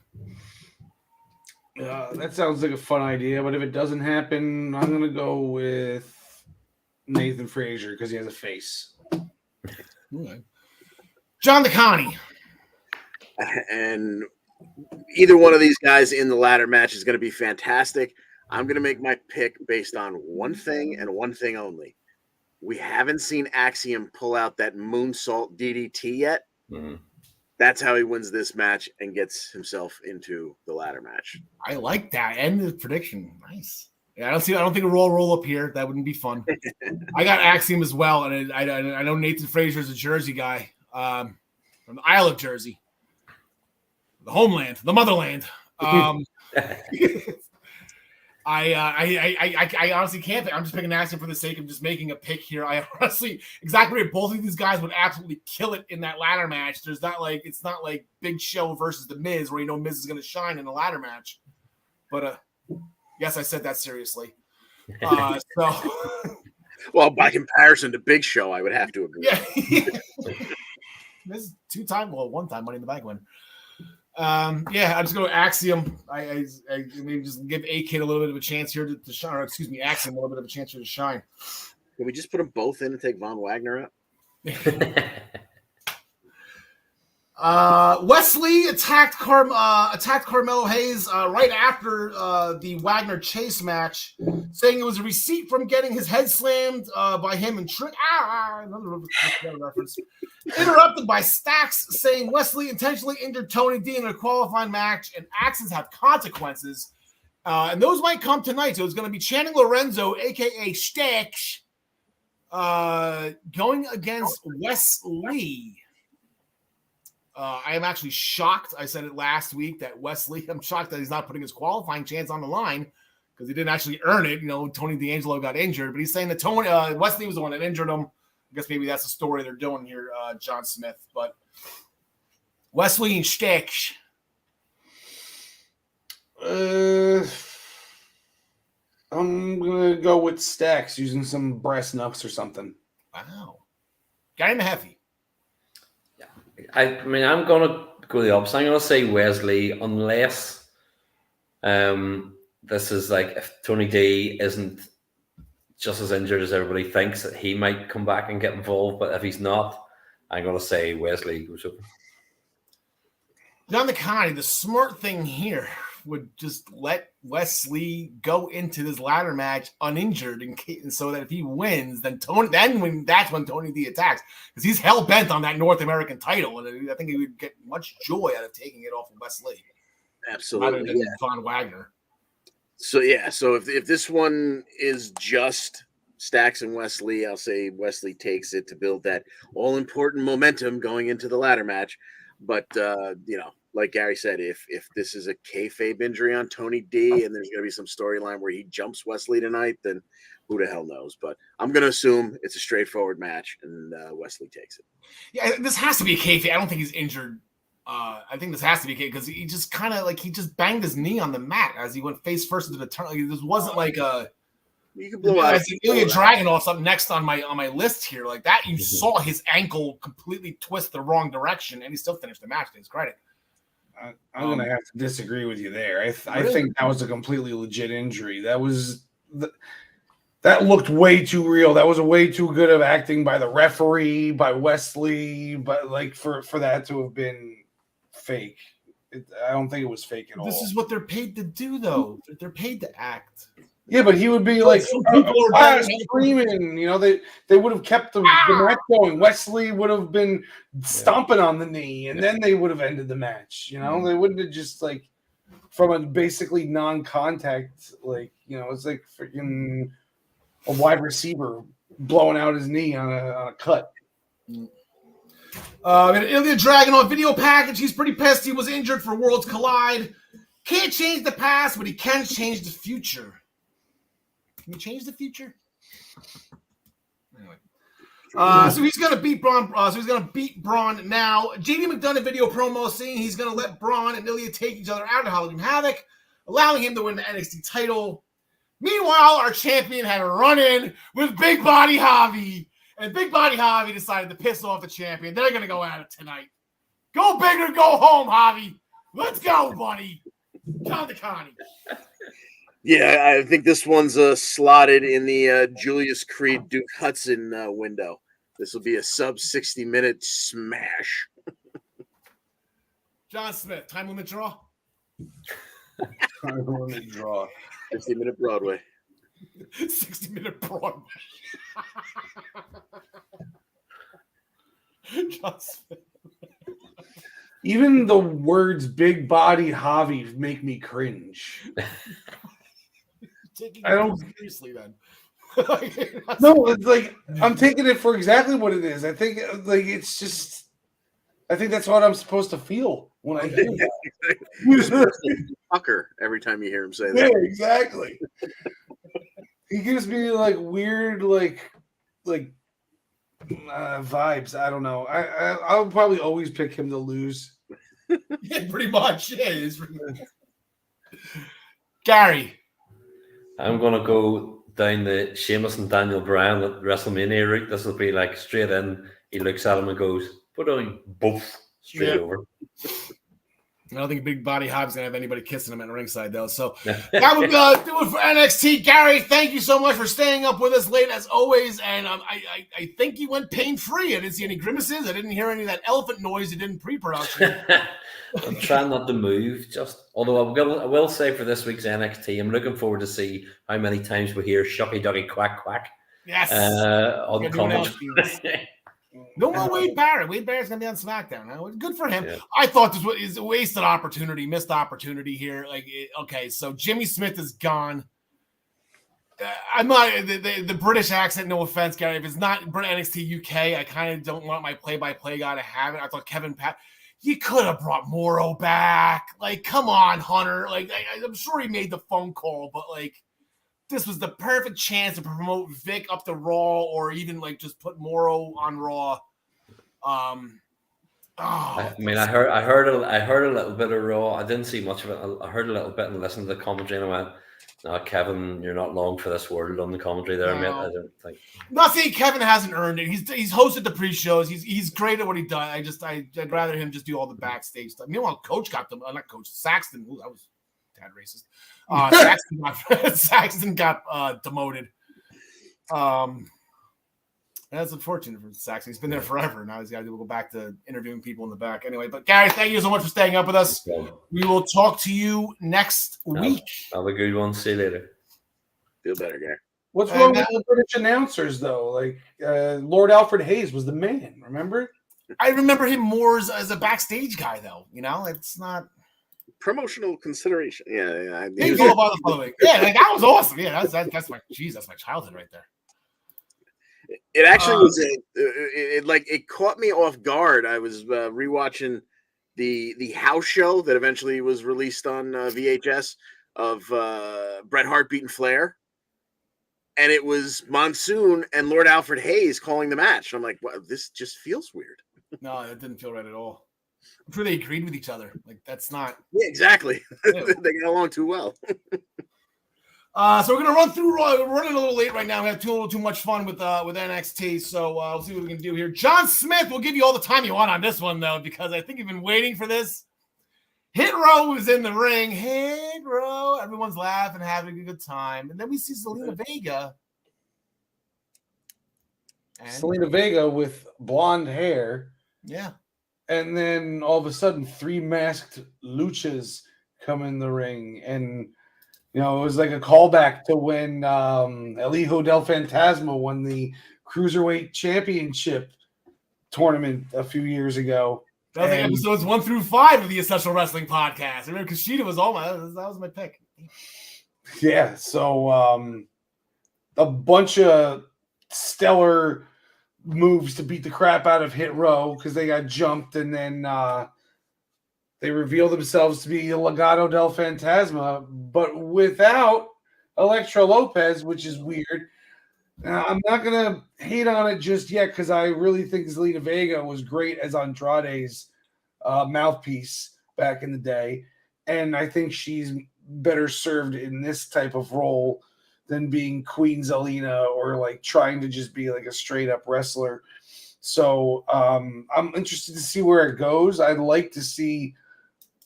That sounds like a fun idea, but if it doesn't happen, I'm going to go with Nathan Frazier because he has a face. Okay. John DeConnie. And either one of these guys in the ladder match is going to be fantastic. I'm going to make my pick based on one thing and one thing only. We haven't seen Axiom pull out that moonsault DDT yet. Mm-hmm. That's how he wins this match and gets himself into the ladder match. I like that. And the prediction. Nice. Yeah, I don't think a roll up here. That wouldn't be fun. I got Axiom as well, and I know Nathan Frazier is a Jersey guy from the Isle of Jersey, the homeland, the motherland. I honestly can't pick. I'm just picking Axiom for the sake of just making a pick here. I honestly, exactly, both of these guys would absolutely kill it in that ladder match. It's not like Big Show versus The Miz, where Miz is going to shine in a ladder match. But yes, I said that seriously. Well, by comparison to Big Show, I would have to agree. Yeah. This is 1-time Money in the Bank win. I'm just going to Axiom. I maybe just give A-Kid a little bit of a chance here to shine, or excuse me, Axiom a little bit of a chance here to shine. Can we just put them both in and take Von Wagner out? Wesley attacked Carmelo Hayes right after the Wagner Chase match, saying it was a receipt from getting his head slammed by him and Trick. Another reference. Interrupted by Stax saying Wesley intentionally injured Tony D in a qualifying match, and actions have consequences. And those might come tonight. So it's going to be Channing Lorenzo, a.k.a. Stax, going against Wesley. I am actually shocked. I said it last week that Wesley, I'm shocked that he's not putting his qualifying chance on the line because he didn't actually earn it. Tony D'Angelo got injured, but he's saying that Wesley was the one that injured him. I guess maybe that's the story they're doing here, John Smith. But Wesley and Stix. I'm going to go with Stax using some brass knucks or something. Wow. Guy Mehaffy. I'm going to go the opposite. I'm going to say Wesley, unless This is like if Tony D isn't just as injured as everybody thinks, that he might come back and get involved. But if he's not, I'm going to say Wesley goes over. John the Connie, the smart thing here would just let Wesley go into this ladder match uninjured, and so that if he wins, then that's when Tony D attacks, because he's hell bent on that North American title, and I think he would get much joy out of taking it off of Wesley. Absolutely, rather than Von Wagner. So if this one is just Stacks and Wesley, I'll say Wesley takes it to build that all important momentum going into the ladder match. But like Gary said, if this is a kayfabe injury on Tony D and there's going to be some storyline where he jumps Wesley tonight, then who the hell knows? But I'm going to assume it's a straightforward match and Wesley takes it. Yeah, this has to be a kayfabe. I don't think he's injured. I think this has to be because he just kind of he just banged his knee on the mat as he went face first into the turn. This wasn't like a. You can blow out. Ilya Dragunov's up next on my list here, like that. You saw his ankle completely twist the wrong direction, and he still finished the match to his credit. I'm gonna have to disagree with you there. I think that was a completely legit injury. That looked way too real. That was a way too good of acting by the referee, by Wesley, but for that to have been fake. I don't think it was fake at all. This is what they're paid to do, though. They're paid to act. Yeah, but he would be screaming. They would have kept the match going. Wesley would have been stomping on the knee, and then they would have ended the match. They wouldn't have just from a basically non-contact, it's like freaking a wide receiver blowing out his knee on a cut. Ilya Dragunov video package. He's pretty pissed. He was injured for Worlds Collide. Can't change the past, but he can change the future. Can you change the future? Anyway, so he's gonna beat Braun. Braun now. JD McDonough video promo saying he's gonna let Braun and Ilya take each other out of Halloween Havoc, allowing him to win the NXT title. Meanwhile, our champion had a run-in with Big Body Javi. And Big Body Javi decided to piss off the champion. They're going to go at it tonight. Go big or go home, Javi. Let's go, buddy. John the Connie. Yeah, I think this one's slotted in the Julius Creed Duke Hudson window. This will be a sub 60-minute smash. John Smith, time limit draw? Time limit draw. 60-minute Broadway. 60-minute Broadway. Even the words "big body Javi" make me cringe. I don't seriously then. No, it's I'm taking it for exactly what it is. I think it's just. I think that's what I'm supposed to feel when I hear that. You're supposed to fucker every time you hear him say that. Yeah, exactly. He gives me weird vibes. I don't know. I'll probably always pick him to lose. Yeah, pretty much. Yeah, Gary. I'm gonna go down the Sheamus and Daniel Bryan at WrestleMania route. This will be straight in. He looks at him and goes, "Put on both straight over." I don't think Big Body Hobbs gonna have anybody kissing him at ringside though. So that would do it for NXT. Gary, thank you so much for staying up with us late as always. And I think you went pain free. I didn't see any grimaces. I didn't hear any of that elephant noise you did in pre-production. I'm trying not to move. Although I will say for this week's NXT, I'm looking forward to see how many times we hear "shucky ducky quack quack." Yes. On comments. No more Wade Barrett. Wade Barrett's going to be on SmackDown. Huh? Good for him. Yeah. I thought this was a wasted opportunity, missed opportunity here. Okay, so Jimmy Smith is gone. I'm not the British accent. No offense, Gary. If it's not NXT UK, I kind of don't want my play-by-play guy to have it. I thought Kevin Pat. You could have brought Morrow back. Come on, Hunter. I'm sure he made the phone call, but this was the perfect chance to promote Vic up to Raw, or even just put Morrow on Raw. I heard a little bit of Raw. I didn't see much of it. I heard a little bit and listened to the commentary, and I went, "No, Kevin, you're not long for this world on the commentary there, mate." I don't think. Not saying Kevin hasn't earned it. He's hosted the pre-shows. He's great at what he does. I'd rather him just do all the backstage stuff. Meanwhile, Coach got them. Not Coach Saxton. That was Tad racist. Saxton got demoted. That's unfortunate for Saxton. He's been there forever. Now he's got to go back to interviewing people in the back. Anyway, but Gary, thank you so much for staying up with us. We will talk to you next week. Have a good one. See you later. Feel better, Gary. What's wrong with the British announcers, though? Like, Lord Alfred Hayes was the man, remember? I remember him more as a backstage guy, though. You know, it's not promotional consideration. Yeah. Like, that was awesome. Yeah, that's my childhood right there. It actually was it caught me off guard. I was rewatching the house show that eventually was released on VHS of Bret Hart beating Flair, and it was Monsoon and Lord Alfred Hayes calling the match. I'm like, wow, this just feels weird. No, it didn't feel right at all. I'm sure they agreed with each other. Like, that's not. Yeah, exactly. Yeah. They got along too well. So we're gonna run through. We're running a little late right now. We had a little too much fun with NXT. So we'll see what we can do here. John Smith, we'll give you all the time you want on this one though, because I think you've been waiting for this. Hit Row is in the ring. Hit Row. Everyone's laughing, having a good time, and then we see Zelina Vega. Zelina Vega with blonde hair. Yeah. And then all of a sudden, 3 masked luchas come in the ring, and it was like a callback to when El Hijo del Fantasma won the Cruiserweight Championship tournament a few years ago. That was like episodes 1 through 5 of the Essential Wrestling Podcast. I remember Kushida was that was my pick. Yeah, so a bunch of stellar moves to beat the crap out of Hit Row because they got jumped, and then they reveal themselves to be Legado del Fantasma, but without Elektra Lopez, which is weird. I'm not going to hate on it just yet because I really think Zelina Vega was great as Andrade's mouthpiece back in the day, and I think she's better served in this type of role than being Queen Zelina or like trying to just be like a straight up wrestler. So I'm interested to see where it goes. I'd like to see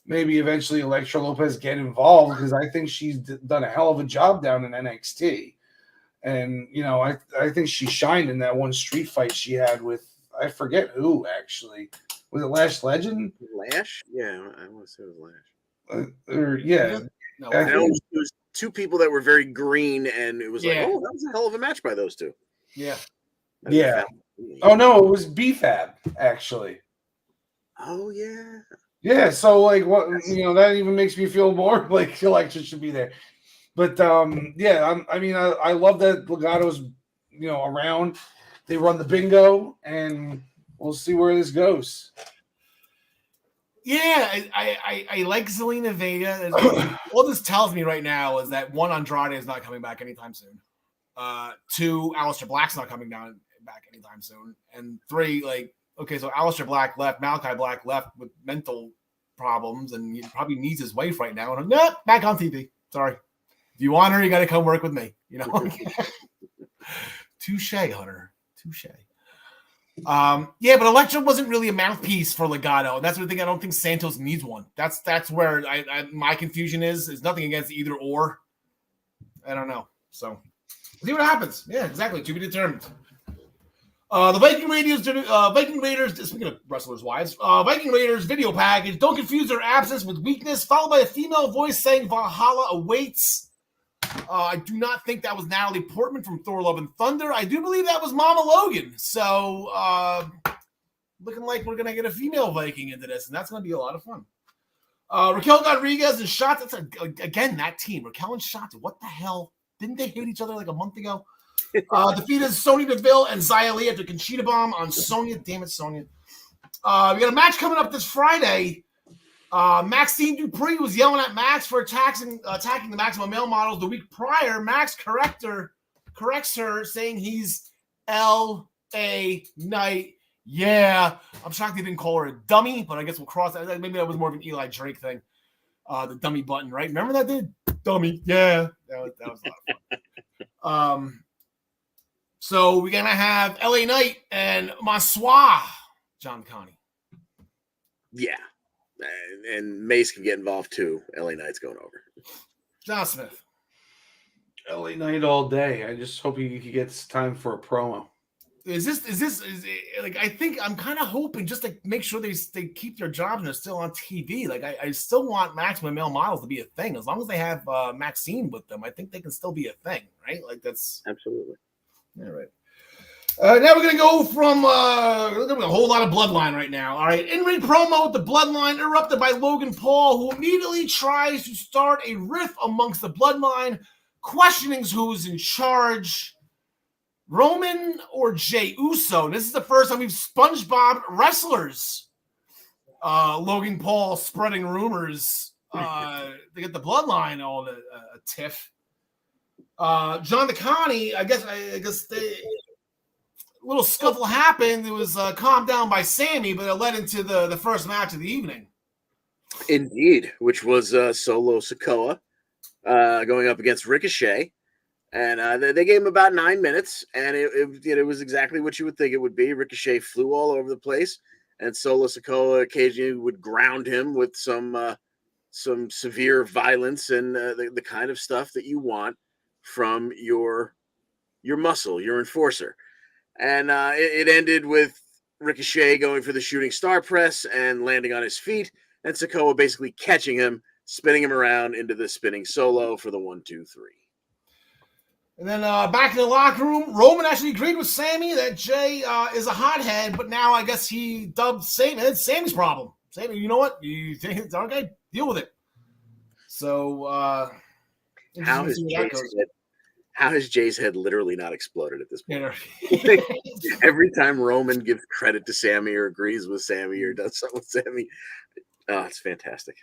maybe eventually Elektra Lopez get involved because I think she's done a hell of a job down in NXT. And, I think she shined in that one street fight she had with, I forget who actually. Was it Lash Legend? Lash? Yeah, I want to say it was Lash. Yeah. No, it was 2 people that were very green, and it was like, oh, that was a hell of a match by those 2. Yeah. Yeah. Oh, no, it was B-Fab, actually. Oh, yeah. Yeah, so, like, what that even makes me feel more like Elektra should be there. But, I love that Legato's, around. They run the bingo, and we'll see where this goes. Yeah, I like Zelina Vega. All this tells me right now is that 1, Andrade is not coming back anytime soon. 2, Aleister Black's not coming back anytime soon. And 3, so Aleister Black left, Malachi Black left with mental problems, and he probably needs his wife right now. And I'm not back on TV. Sorry. If you want her, you got to come work with me. Touche, Hunter. Touche. But Elektra wasn't really a mouthpiece for Legado. That's the thing. I don't think Santos needs one. That's where my confusion is nothing against either or. I don't know. So see what happens. Yeah, exactly. To be determined. The Viking Raiders, speaking of wrestlers' wives, Viking Raiders video package. Don't confuse their absence with weakness, followed by a female voice saying Valhalla awaits. I do not think that was Natalie Portman from Thor: Love and Thunder. I do believe that was Mama Logan. So, looking like we're going to get a female Viking into this, and that's going to be a lot of fun. Raquel Rodriguez and Shotzi. Again, that team. Raquel and Shotzi. What the hell? Didn't they hate each other like a month ago? Defeated Sonya Deville and Xia Li after Conchita Bomb on Sonya. Damn it, Sonya. We got a match coming up this Friday. Maxine Dupree was yelling at Max for attacking the Maximum Male models the week prior. Max corrects her, saying he's L.A. Knight. Yeah, I'm shocked they didn't call her a dummy, but I guess we'll cross that. Maybe that was more of an Eli Drake thing. The dummy button, right? Remember that, dude? Dummy. Yeah, that was a lot of fun. So we're gonna have L.A. Knight and Maswa, John Connie. Yeah. And Mace can get involved too. LA Knight's going over. John Smith. LA Knight all day. I just hope he gets time for a promo. Is like, I think I'm kind of hoping just to make sure they keep their jobs and they're still on TV. Like I still want Maximum Male Models to be a thing. As long as they have Maxine with them, I think they can still be a thing, right? Like that's absolutely. All right. Now we're gonna go from a whole lot of Bloodline right now. All right, in-ring promo with the Bloodline interrupted by Logan Paul, who immediately tries to start a riff amongst the Bloodline, questioning who's in charge. Roman or Jey Uso? This is the first time we've SpongeBob wrestlers. Logan Paul spreading rumors to get the Bloodline all the tiff. John DeConnie, I guess they a little scuffle happened. It was calmed down by Sammy, but it led into the first match of the evening. Indeed, which was Solo Sikoa going up against Ricochet. And they gave him about 9 minutes, and it was exactly what you would think it would be. Ricochet flew all over the place, and Solo Sikoa occasionally would ground him with some severe violence and the kind of stuff that you want from your muscle, your enforcer. And it ended with Ricochet going for the shooting star press and landing on his feet, and Sikoa basically catching him, spinning him around into the spinning solo for the 1, 2, 3. And then back in the locker room, Roman actually agreed with Sammy that Jey is a hothead, but now I guess he dubbed Sammy. It's Sammy's problem. Sammy, you know what? You think it's okay? Deal with it. So how has Jay's head literally not exploded at this point? Yeah. Every time Roman gives credit to Sammy or agrees with Sammy or does something with Sammy, it's fantastic.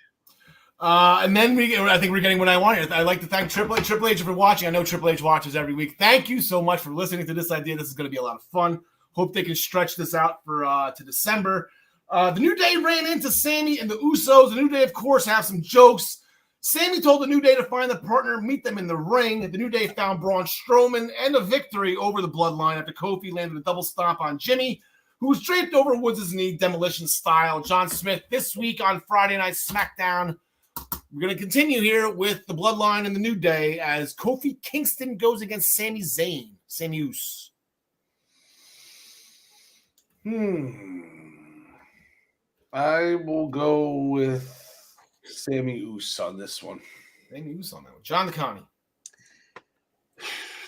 And then I think we're getting what I wanted. I'd like to thank Triple H for watching. I know Triple H watches every week. Thank you so much for listening to this idea. This is going to be a lot of fun. Hope they can stretch this out for to December. The New Day ran into Sammy and the Usos. The New Day, of course, have some jokes. Sammy told the New Day to find the partner, meet them in the ring. The New Day found Braun Strowman and a victory over the Bloodline after Kofi landed a double stomp on Jimmy, who was draped over Woods' knee, demolition style. John Smith this week on Friday Night SmackDown. We're going to continue here with the Bloodline and the New Day as Kofi Kingston goes against Sami Zayn. Sami Uso. I will go with Sami Uso on this one. Sami Uso on that one. John DeConnie.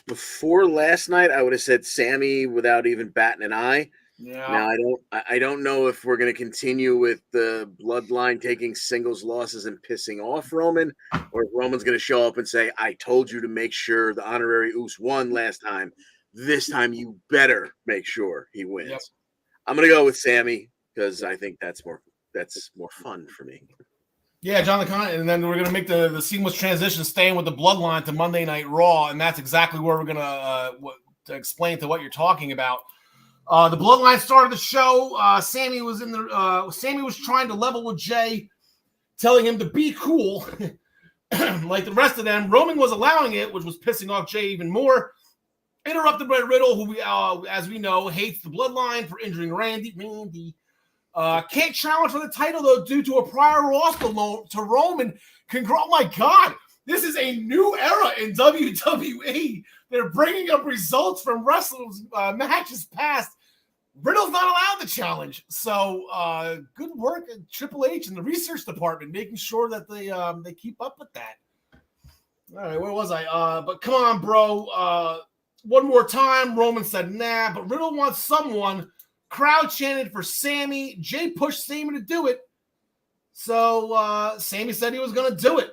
Before last night, I would have said Sammy without even batting an eye. Yeah. Now I don't know if we're going to continue with the Bloodline taking singles losses and pissing off Roman, or if Roman's going to show up and say, "I told you to make sure the honorary Uso won last time. This time you better make sure he wins." Yep. I'm going to go with Sammy because I think that's more fun for me. Yeah, John DeConnie, and then we're going to make the seamless transition, staying with the Bloodline to Monday Night Raw, and that's exactly where we're going to explain to what you're talking about. The Bloodline started the show. Sammy was trying to level with Jey, telling him to be cool, like the rest of them. Roman was allowing it, which was pissing off Jey even more. Interrupted by Riddle, who, as we know, hates the Bloodline for injuring Randy. Can't challenge for the title, though, due to a prior roster loan to Roman. Oh, my God. This is a new era in WWE. They're bringing up results from wrestlers' matches past. Riddle's not allowed to challenge. So good work at Triple H and the research department, making sure that they keep up with that. All right, where was I? But come on, bro. One more time. Roman said, nah, but Riddle wants someone. Crowd chanted for Sammy. Jey pushed Sammy to do it. So Sammy said he was going to do it.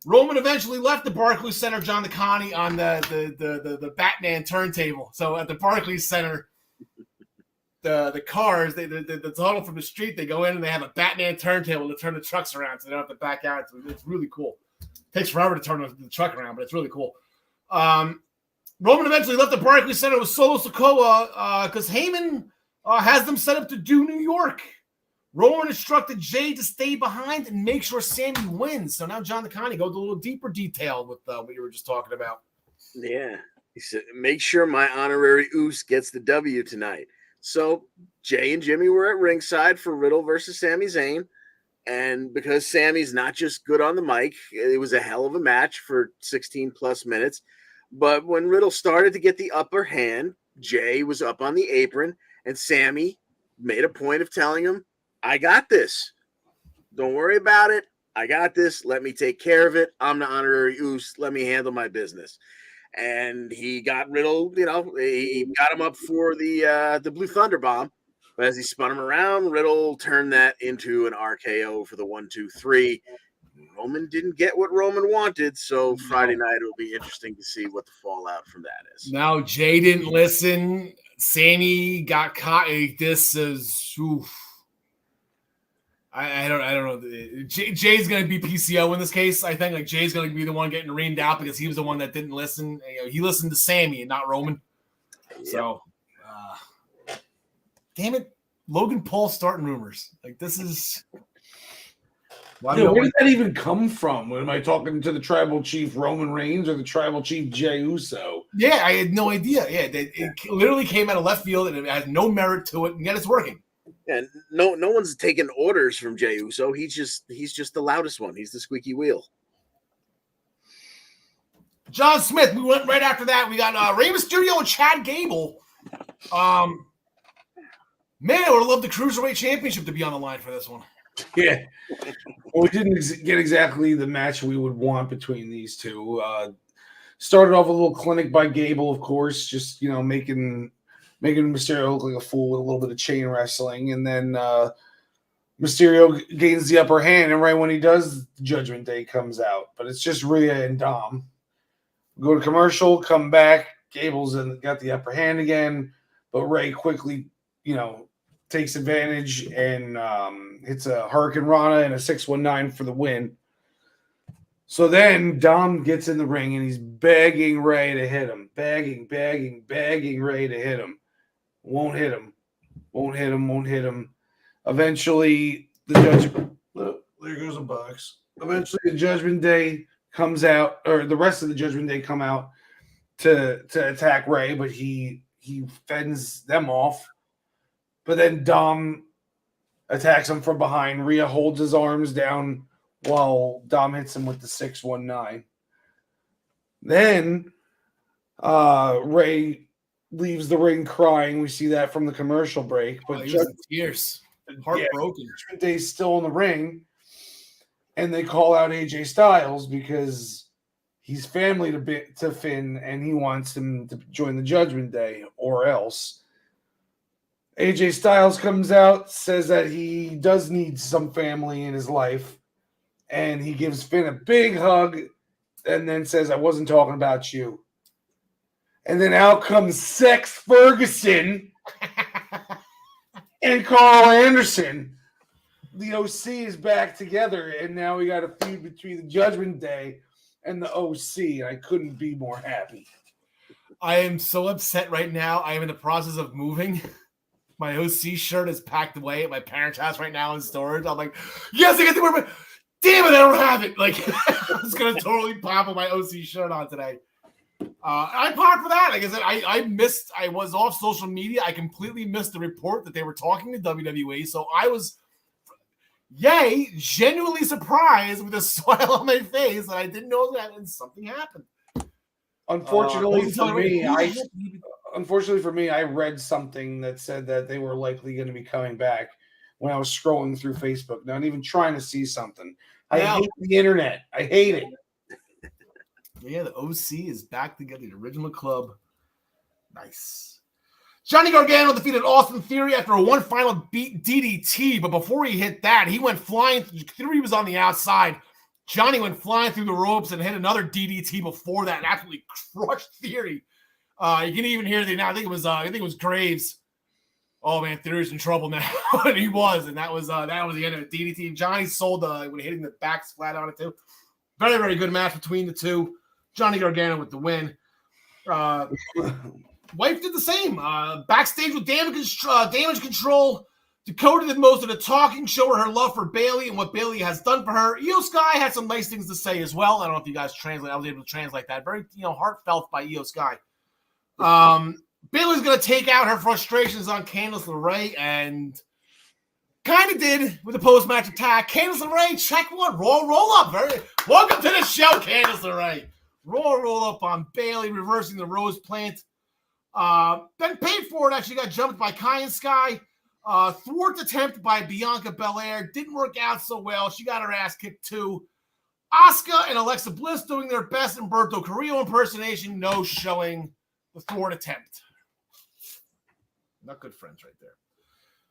Roman eventually left the Barclays Center, John DeConnie, on the Batman turntable. So at the Barclays Center, the cars, the tunnel from the street, they go in and they have a Batman turntable to turn the trucks around, so they don't have to back out. It's really cool. It takes forever to turn the truck around, but it's really cool. Roman eventually left the Barclays Center with Solo Sikoa because Heyman has them set up to do New York. Roman instructed Jey to stay behind and make sure Sammy wins. So now John DeConnie goes a little deeper detail with what you were just talking about. Yeah. He said, make sure my honorary Uso gets the W tonight. So Jey and Jimmy were at ringside for Riddle versus Sami Zayn. And because Sammy's not just good on the mic, it was a hell of a match for 16 plus minutes. But when Riddle started to get the upper hand, Jay was up on the apron, and Sammy made a point of telling him, I got this. Don't worry about it. I got this. Let me take care of it. I'm the honorary Oos. Let me handle my business. And he got Riddle, he got him up for the Blue Thunder Bomb. But as he spun him around, Riddle turned that into an RKO for the 1-2-3. Roman didn't get what Roman wanted, so Friday night it'll be interesting to see what the fallout from that is. Now Jay didn't listen. Sammy got caught. This is oof. I don't know. Jay's going to be PCO in this case. I think Jay's going to be the one getting reamed out because he was the one that didn't listen. He listened to Sammy and not Roman. Yep. So, damn it, Logan Paul starting rumors. This is. Where did that even come from? Am I talking to the tribal chief Roman Reigns or the tribal chief Jey Uso? Yeah, I had no idea. Yeah, it literally came out of left field and it has no merit to it, and yet it's working. And no one's taking orders from Jey Uso. He's just the loudest one. He's the squeaky wheel. John Smith. We went right after that. We got Rey Mysterio and Chad Gable. Man, I would have loved the Cruiserweight Championship to be on the line for this one. Yeah. Well, we didn't get exactly the match we would want between these two. Started off a little clinic by Gable, of course, just making Mysterio look like a fool with a little bit of chain wrestling, and then Mysterio gains the upper hand, and right when he does, Judgment Day comes out. But it's just Rhea and Dom. Go to commercial, come back. Gable's got the upper hand again, but Ray quickly, takes advantage and hits a Hurricane Rana and a 619 for the win. So then Dom gets in the ring and he's begging Ray to hit him. Begging Ray to hit him. Won't hit him. Eventually, there goes a box. Eventually, the Judgment Day comes out, or the rest of the Judgment Day come out to attack Ray, but he fends them off. But then Dom attacks him from behind. Rhea holds his arms down while Dom hits him with the 619. Then Ray leaves the ring crying. We see that from the commercial break. But he was in tears, heartbroken. Judgment Day's still in the ring, and they call out AJ Styles because he's family to Finn, and he wants him to join the Judgment Day, or else. AJ Styles comes out, says that he does need some family in his life, and he gives Finn a big hug and then says, I wasn't talking about you. And then out comes Sex Ferguson and Karl Anderson. The OC is back together, and now we got a feud between the Judgment Day and the OC, and I couldn't be more happy. I am so upset right now. I am in the process of moving. My OC shirt is packed away at my parents' house right now in storage. I'm like, yes, I get to wear my. Damn it, I don't have it. I was gonna totally pop with my OC shirt on today. I popped for that. Like I said, I missed. I was off social media. I completely missed the report that they were talking to WWE. So I was, genuinely surprised with a smile on my face that I didn't know that and something happened. Unfortunately for me, I read something that said that they were likely going to be coming back when I was scrolling through Facebook, not even trying to see something. I hate the internet. I hate it. Yeah, the OC is back together, the original club. Nice. Johnny Gargano defeated Austin Theory after a one final beat DDT, but before he hit that, he went flying. Theory was on the outside. Johnny went flying through the ropes and hit another DDT before that and absolutely crushed Theory. You can even hear now. I think it was Graves. Oh man, Theory's in trouble now, and he was, and that was the end of it. DDT. And Johnny sold when hitting the backs flat on it too. Very, very good match between the two. Johnny Gargano with the win. Wife did the same. Backstage with damage control. Dakota did most of the talking, show her love for Bayley and what Bayley has done for her. Io Sky had some nice things to say as well. I don't know if you guys translate. I was able to translate that. Very, heartfelt by Io Sky. Bayley's going to take out her frustrations on Candice LeRae, and Kind of did with the post-match attack. Candice LeRae, check one. Roll up. Welcome to the show, Candice LeRae. Roll up on Bailey, reversing the Rose Plant. Then paid for it. Actually got jumped by Kai and Sky. Thwart attempt by Bianca Belair. Didn't work out so well. She got her ass kicked too. Asuka and Alexa Bliss doing their best Humberto Carrillo impersonation. No showing the thwart attempt. Not good friends right there.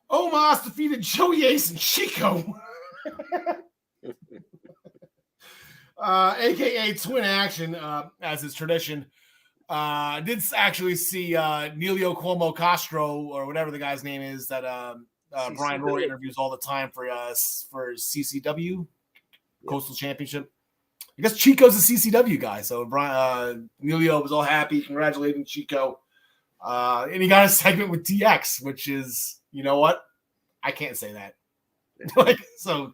Omos defeated Joey Ace and Chico. AKA Twin Action, as is tradition. I did actually see Nelio Cuomo Castro, or whatever the guy's name is, that Brian Roy interviews all the time for CCW, Coastal Championship. I guess Chico's a CCW guy, so Nelio was all happy, congratulating Chico. And he got a segment with DX, which is, you know what? I can't say that. So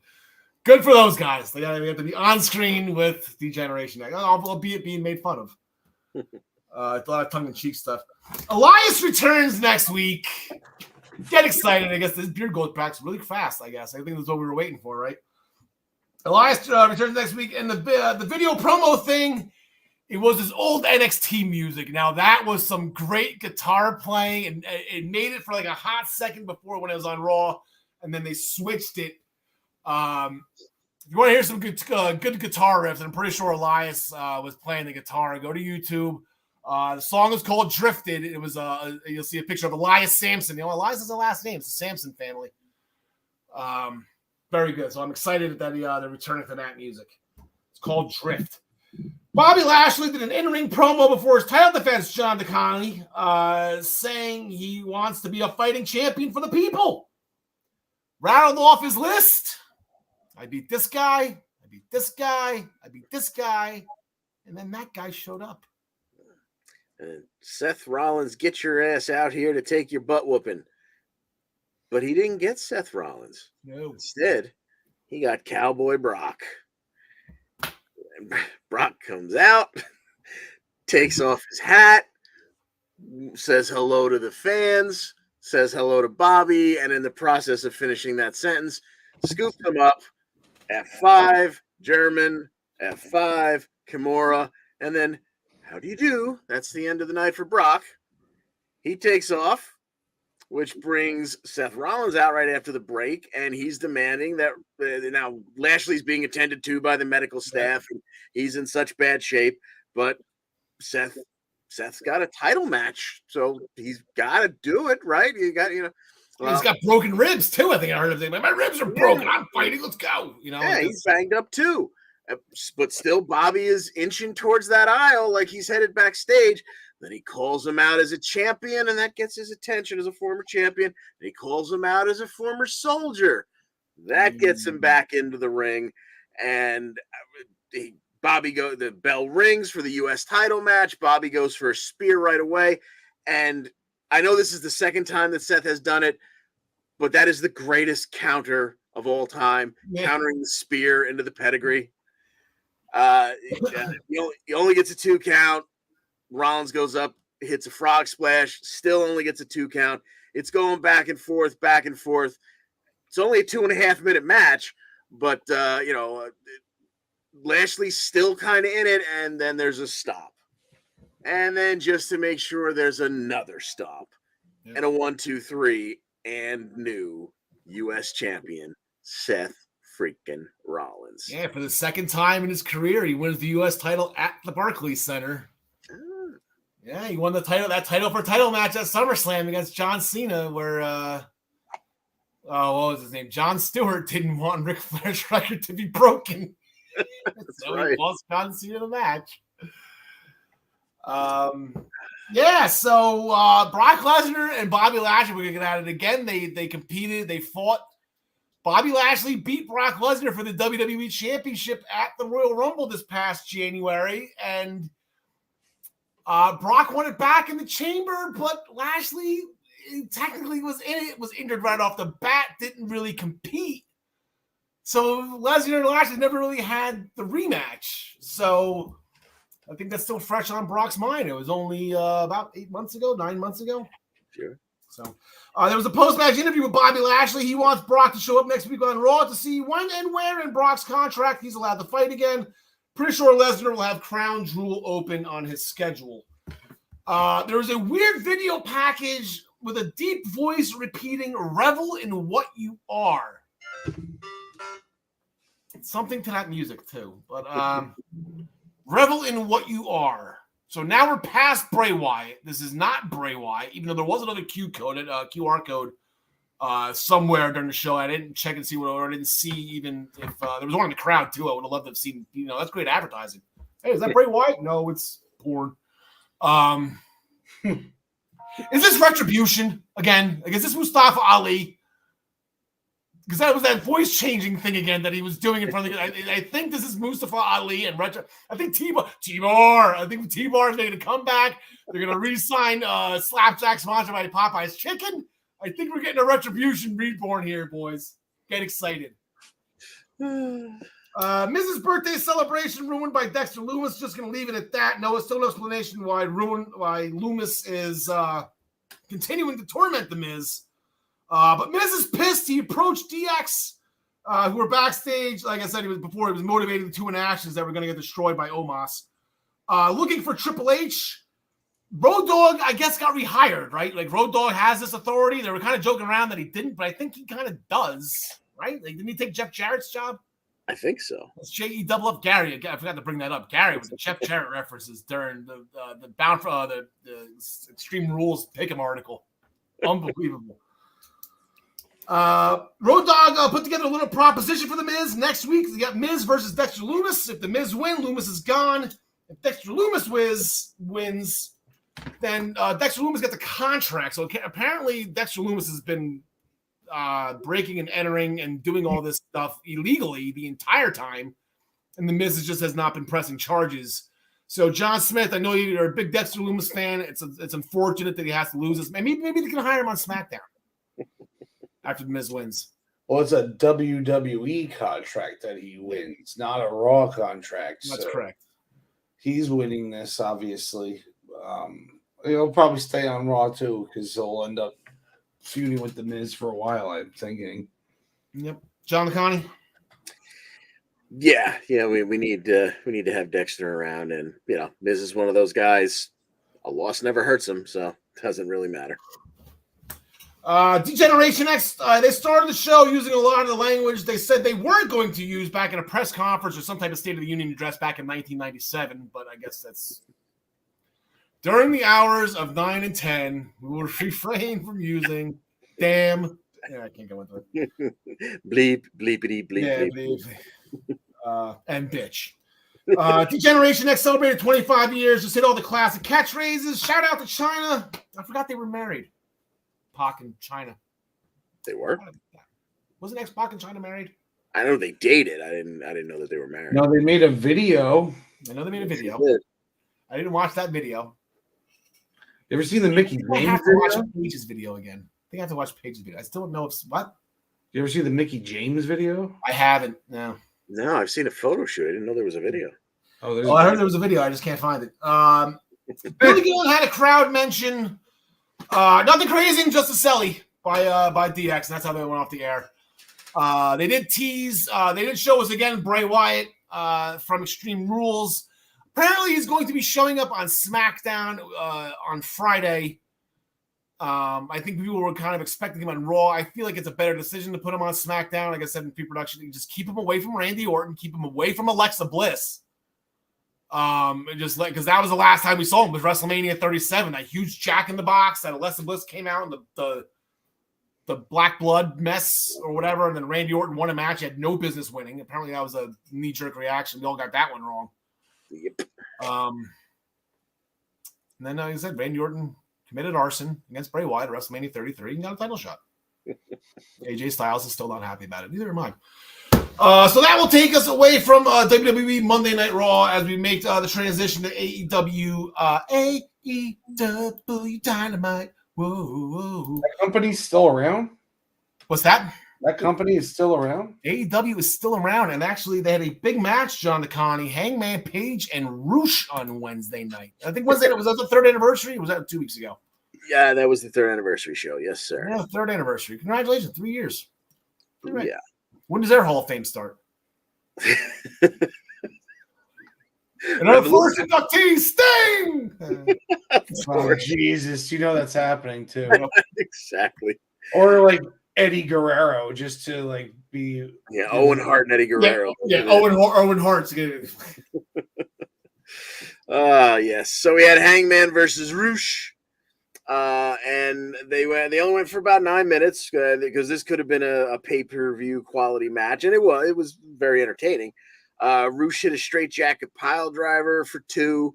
good for those guys. They have to be on screen with Degeneration, albeit being made fun of. A lot of tongue-in-cheek stuff. Elias returns next week. Get excited. I guess this beard goes back really fast, I guess. I think that's what we were waiting for, right? Elias returns next week. And the video promo thing, it was his old NXT music. Now, that was some great guitar playing. And it made it for like a hot second before when it was on Raw. And then they switched it. If you want to hear some good guitar riffs, and I'm pretty sure Elias was playing the guitar, go to YouTube. The song is called Drifted. It was you'll see a picture of Elias Sampson. You know, Elias is the last name. It's the Sampson family. Very good. So I'm excited that they're returning to that music. It's called Drift. Bobby Lashley did an in-ring promo before his title defense, John DeConnelly, saying he wants to be a fighting champion for the people. Rattled off his list. I beat this guy. I beat this guy. I beat this guy. And then that guy showed up. Seth Rollins, get your ass out here to take your butt whooping. But he didn't get Seth Rollins. No. Instead, he got Cowboy Brock. And Brock comes out, takes off his hat, says hello to the fans, says hello to Bobby, and in the process of finishing that sentence, scoops him up, F5, German, F5, Kimura, and then, how do you do? That's the end of the night for Brock. He takes off, which brings Seth Rollins out right after the break, and he's demanding that now Lashley's being attended to by the medical staff, and he's in such bad shape, but Seth's got a title match, so he's got to do it, right? He's got broken ribs too. I think I heard him say, "My ribs are broken. I'm fighting. Let's go." He's banged up too. But still, Bobby is inching towards that aisle like he's headed backstage. Then he calls him out as a champion, and that gets his attention as a former champion. And he calls him out as a former soldier. That gets him back into the ring. And the bell rings for the U.S. title match. Bobby goes for a spear right away. And I know this is the second time that Seth has done it, but that is the greatest counter of all time, countering the spear into the pedigree. He only gets a 2 count. Rollins goes up, hits a frog splash, still only gets a 2 count. It's going back and forth, back and forth. It's only a 2.5 minute match, but Lashley's still kind of in it, and then there's a stop. And then just to make sure, there's another stop. And a 1, 2, 3, and new U.S. champion, Seth freaking Rollins. Yeah, for the second time in his career, he wins the U.S. title at the Barclays Center. Yeah, he won that title for title match at SummerSlam against John Cena, where what was his name? Jon Stewart didn't want Ric Flair's record to be broken. So right. He lost John Cena the match. So Brock Lesnar and Bobby Lashley were going to get at it again. They competed, they fought. Bobby Lashley beat Brock Lesnar for the WWE Championship at the Royal Rumble this past January, and Brock won it back in the chamber, but Lashley technically was in it, was injured right off the bat, didn't really compete. So Lesnar and Lashley never really had the rematch. So I think that's still fresh on Brock's mind. It was only about 9 months ago. Sure. So there was a post-match interview with Bobby Lashley. He wants Brock to show up next week on Raw to see when and where in Brock's contract he's allowed to fight again. Pretty sure Lesnar will have Crown Jewel open on his schedule. There was a weird video package with a deep voice repeating, "Revel in what you are." Something to that music too, but revel in what you are. So now we're past Bray Wyatt. This is not Bray Wyatt, even though there was another QR code somewhere during the show. I didn't check and see what, or I didn't see even if there was one in the crowd too. I would have loved to have seen. That's great advertising. Hey, is that Bray Wyatt? No, it's porn. Is this Retribution again? Like, is this Mustafa Ali? Because that was that voice changing thing again that he was doing in front of the. I think this is Mustafa Ali and Retro. I think T-Bar. I think T-Bar is making a comeback. They're going to re-sign Slapjack sponsored by Popeye's Chicken. I think we're getting a Retribution reborn here, boys. Get excited. Mrs. birthday celebration ruined by Dexter Lumis. Just going to leave it at that. Still no explanation why Lumis is continuing to torment the Miz. But Miz is pissed. He approached DX, who were backstage. Like I said, he was motivating the two in ashes that were going to get destroyed by Omos. Looking for Triple H. Road Dogg, I guess, got rehired, right? Like, Road Dogg has this authority. They were kind of joking around that he didn't, but I think he kind of does, right? Like, didn't he take Jeff Jarrett's job? I think so. It's J.E. double up Gary. I forgot to bring that up. Gary was the Jeff Jarrett references during the Extreme Rules Pick'em article. Unbelievable. Road Dogg put together a little proposition for the Miz next week. You got Miz versus Dexter Lumis. If the Miz wins, Lumis is gone. If Dexter Lumis wins, then Dexter Lumis got the contract. So apparently Dexter Lumis has been breaking and entering and doing all this stuff illegally the entire time, and the Miz just has not been pressing charges. So John Smith, I know you're a big Dexter Lumis fan. It's unfortunate that he has to lose this. Maybe they can hire him on SmackDown after the Miz wins. Well, it's a WWE contract that he wins, not a Raw contract. That's correct. He's winning this, obviously. He'll probably stay on Raw too, because he'll end up feuding with the Miz for a while, I'm thinking. Yep. John McConney. Yeah, we need to have Dexter around, and Miz is one of those guys. A loss never hurts him, so it doesn't really matter. Degeneration X, they started the show using a lot of the language they said they weren't going to use back in a press conference or some type of State of the Union address back in 1997, but I guess that's during the hours of 9 and 10, we will refrain from using damn. Yeah, I can't go into it. Bleep, bleepity, bleep, yeah, bleep. And bitch. Degeneration X celebrated 25 years. Just hit all the classic catchphrases. Shout out to China. I forgot they were married. Pac and China. They were? Wasn't X-Pac and China married? I know they dated. I didn't know that they were married. No, they made a video. I know they made a video. I didn't watch that video. You ever seen the Mickey I James have to video? watch Paige's video again. I think I have to watch Paige's video. I still don't know if what. You ever see the Mickey James video? I haven't. No. No, I've seen a photo shoot. I didn't know there was a video. Oh, I heard there was a video. I just can't find it. Billy Gunn had a crowd mention nothing crazy, just a Selly by DX, and that's how they went off the air. They did tease. They did show us again Bray Wyatt from Extreme Rules. Apparently, he's going to be showing up on SmackDown on Friday. I think people were kind of expecting him on Raw. I feel like it's a better decision to put him on SmackDown. Like I said in pre-production, you just keep him away from Randy Orton, keep him away from Alexa Bliss. Just like because that was the last time we saw him was WrestleMania 37. That huge Jack in the Box that Alexa Bliss came out and the Black Blood mess or whatever, and then Randy Orton won a match he had no business winning. Apparently, that was a knee-jerk reaction. We all got that one wrong. Yep. And then, like I said, Randy Orton committed arson against Bray Wyatt at WrestleMania 33 and got a title shot. AJ Styles is still not happy about it. Neither am I. So that will take us away from WWE Monday Night Raw as we make the transition to AEW. AEW Dynamite. Whoa. That company's still around? What's that? That company is still around? AEW is still around, and actually they had a big match, John DeConnie, Hangman Page and Roosh on Wednesday night. I think Wednesday was that the third anniversary, or was that 2 weeks ago? Yeah, that was the 3rd anniversary show. Yes, sir. Yeah, 3rd anniversary. Congratulations, 3 years. Right. Yeah. When does their Hall of Fame start? And our first inductee, Sting! Oh, Jesus. You know that's happening, too. Exactly. Or, like, Eddie Guerrero, just to, like, be... Yeah, Owen Hart and Eddie Guerrero. Yeah, Owen Hart's good. Yes. So we had Hangman versus Roosh. And they only went for about 9 minutes because this could have been a pay-per-view quality match, and it was very entertaining. Roosh hit a straightjacket pile driver for 2,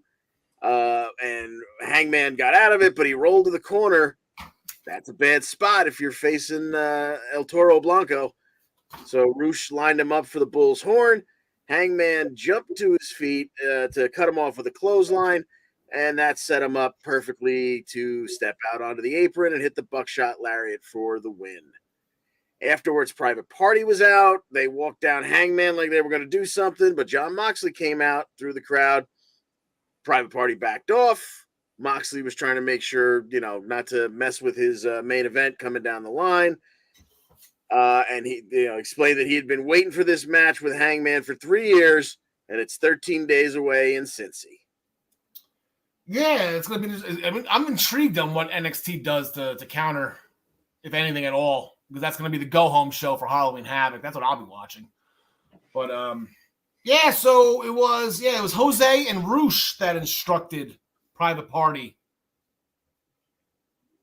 and Hangman got out of it, but he rolled to the corner. That's a bad spot if you're facing El Toro Blanco. So Roosh lined him up for the Bull's Horn. Hangman jumped to his feet to cut him off with a clothesline, and that set him up perfectly to step out onto the apron and hit the buckshot lariat for the win. Afterwards, Private Party was out. They walked down Hangman like they were going to do something, but Jon Moxley came out through the crowd. Private Party backed off. Moxley was trying to make sure, not to mess with his main event coming down the line. And he explained that he had been waiting for this match with Hangman for 3 years, and it's 13 days away in Cincy. Yeah, it's going to be. I mean, I'm intrigued on what NXT does to counter, if anything at all, because that's going to be the go-home show for Halloween Havoc. That's what I'll be watching. But so it was Jose and Roosh that instructed Private Party.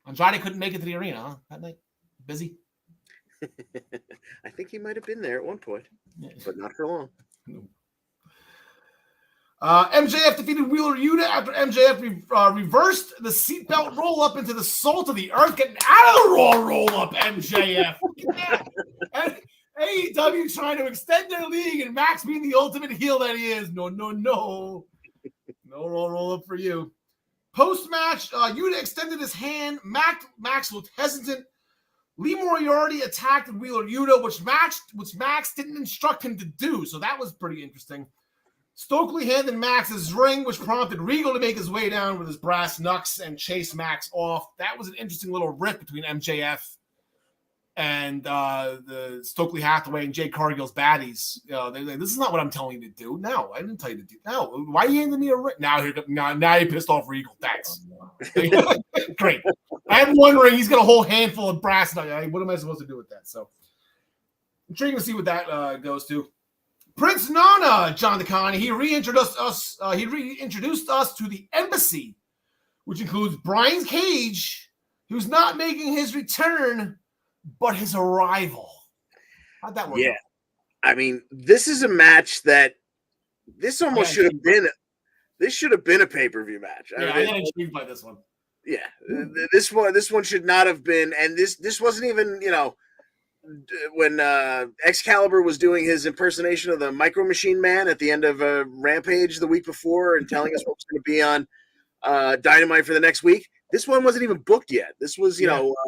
Andrade couldn't make it to the arena, huh? That night, busy. I think he might have been there at one point, but not for long. MJF defeated Wheeler Yuta after MJF reversed the seatbelt roll-up into the salt of the earth. Getting out of the Raw roll-up, MJF. And AEW trying to extend their league, and Max being the ultimate heel that he is. No. No Raw roll-up for you. Post-match, Yuta extended his hand. Max looked hesitant. Lee Moriarty attacked Wheeler Yuta, which Max didn't instruct him to do, so that was pretty interesting. Stokely handed Max his ring, which prompted Regal to make his way down with his brass knucks and chase Max off. That was an interesting little rift between MJF and the Stokely Hathaway and Jade Cargill's baddies. They're like, this is not what I'm telling you to do. No, I didn't tell you to do. No, why are you handing me a ring? Now you pissed off Regal. Thanks. Great. I have one ring. He's got a whole handful of brass knucks. What am I supposed to do with that? So intriguing to see what that goes to. Prince Nana, John DeConnie, he reintroduced us to the Embassy, which includes Brian Cage, who's not making his return, but his arrival. How'd that work? Yeah, I mean, this is a match that this almost should have been. This should have been a pay-per-view match. I got intrigued by this one. Yeah, this one should not have been, and this wasn't even when Excalibur was doing his impersonation of the Micro Machine Man at the end of Rampage the week before and telling us what was going to be on Dynamite for the next week. This one wasn't even booked yet. This was,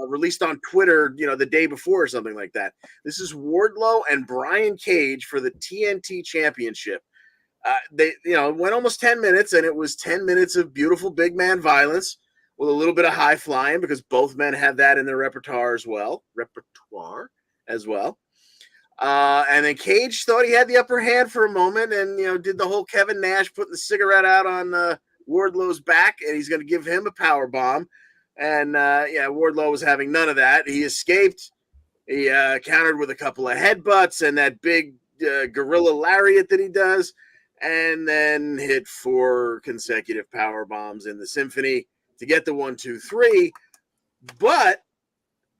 released on Twitter, the day before or something like that. This is Wardlow and Brian Cage for the TNT Championship. They went almost 10 minutes, and it was 10 minutes of beautiful big man violence with a little bit of high flying because both men have that in their repertoire as well. And then Cage thought he had the upper hand for a moment and, did the whole Kevin Nash putting the cigarette out on Wardlow's back, and he's going to give him a power bomb. And, Wardlow was having none of that. He escaped. He countered with a couple of headbutts and that big gorilla lariat that he does, and then hit 4 consecutive power bombs in the symphony to get the 1, 2, 3. But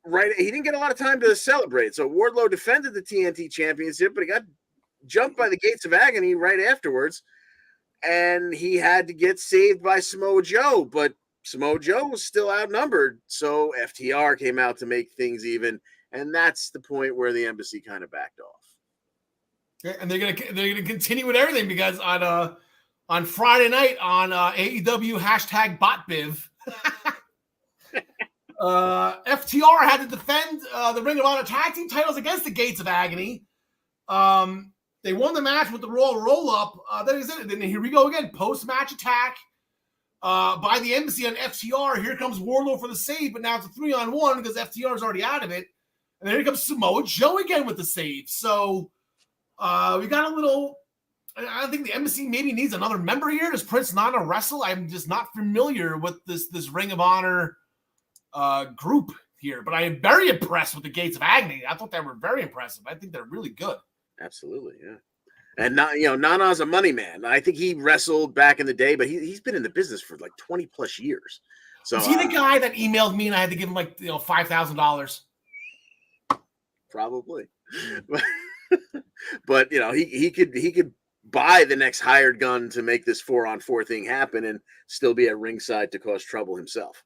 he didn't get a lot of time to celebrate. So Wardlow defended the TNT Championship, but he got jumped by the Gates of Agony right afterwards, and he had to get saved by Samoa Joe. But Samoa Joe was still outnumbered, so FTR came out to make things even, and that's the point where the Embassy kind of backed off. And they're gonna continue with everything because on Friday night on AEW #BotBiv, FTR had to defend the Ring of Honor tag team titles against the Gates of Agony. They won the match with the Royal Roll-Up. Then here we go again, post-match attack. by the embassy on FTR. Here comes Wardlow for the save, but now it's a 3-on-1 because FTR is already out of it. And then here comes Samoa Joe again with the save. So we got a little. I think the embassy maybe needs another member here. Does Prince Nana wrestle? I'm just not familiar with this Ring of Honor group here, but I am very impressed with the Gates of Agony. I thought they were very impressive. I think they're really good. Absolutely, yeah. And Nana's a money man. I think he wrestled back in the day, but he's been in the business for like 20 plus years. So is he the guy that emailed me and I had to give him like $5,000? Probably, but he could buy the next hired gun to make this 4-on-4 thing happen and still be at ringside to cause trouble himself.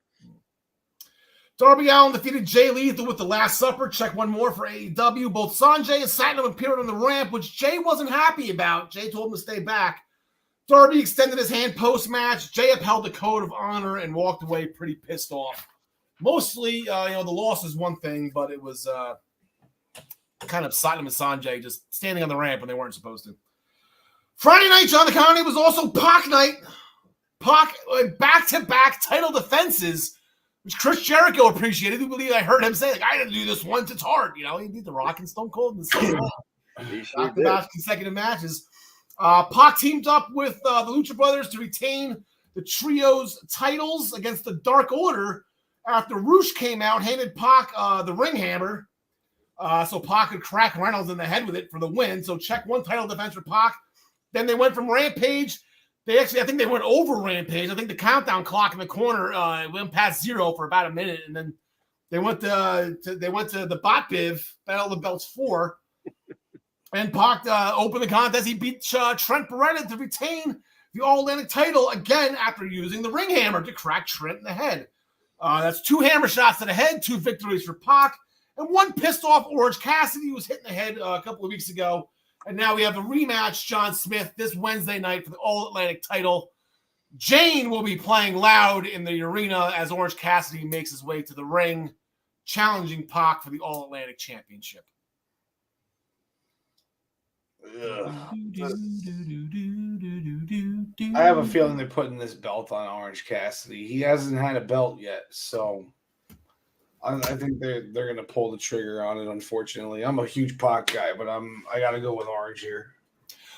Darby Allin defeated Jay Lethal with the Last Supper. Check one more for AEW. Both Sanjay and Satnam appeared on the ramp, which Jay wasn't happy about. Jay told him to stay back. Darby extended his hand post-match. Jay upheld the code of honor and walked away pretty pissed off. Mostly, the loss is one thing, but it was kind of Satnam and Sanjay just standing on the ramp when they weren't supposed to. Friday night, John Connie was also Pac night. Pac back-to-back title defenses, which Chris Jericho appreciated. I heard him say, I didn't do this once. It's hard. He beat The Rock and Stone Cold in the same back-to-back consecutive matches. Pac teamed up with the Lucha Brothers to retain the trio's titles against the Dark Order after Roosh came out, handed Pac the ring hammer. So Pac could crack Reynolds in the head with it for the win. So check one title defense for Pac. Then they went from Rampage. I think they went over Rampage. I think the countdown clock in the corner went past 0 for about a minute, and then they went to the Bot Biv Battle of the Belts 4, and Pac opened the contest. He beat Trent Beretta to retain the All Atlantic title again after using the ring hammer to crack Trent in the head. That's 2 hammer shots to the head, 2 victories for Pac, and 1 pissed off Orange Cassidy who was hit in the head a couple of weeks ago. And now we have the rematch, John Smith, this Wednesday night for the All-Atlantic title. Jane will be playing loud in the arena as Orange Cassidy makes his way to the ring, challenging Pac for the All-Atlantic Championship. I have a feeling they're putting this belt on Orange Cassidy. He hasn't had a belt yet, so I think they're going to pull the trigger on it. Unfortunately, I'm a huge Pac guy, but I got to go with Orange here.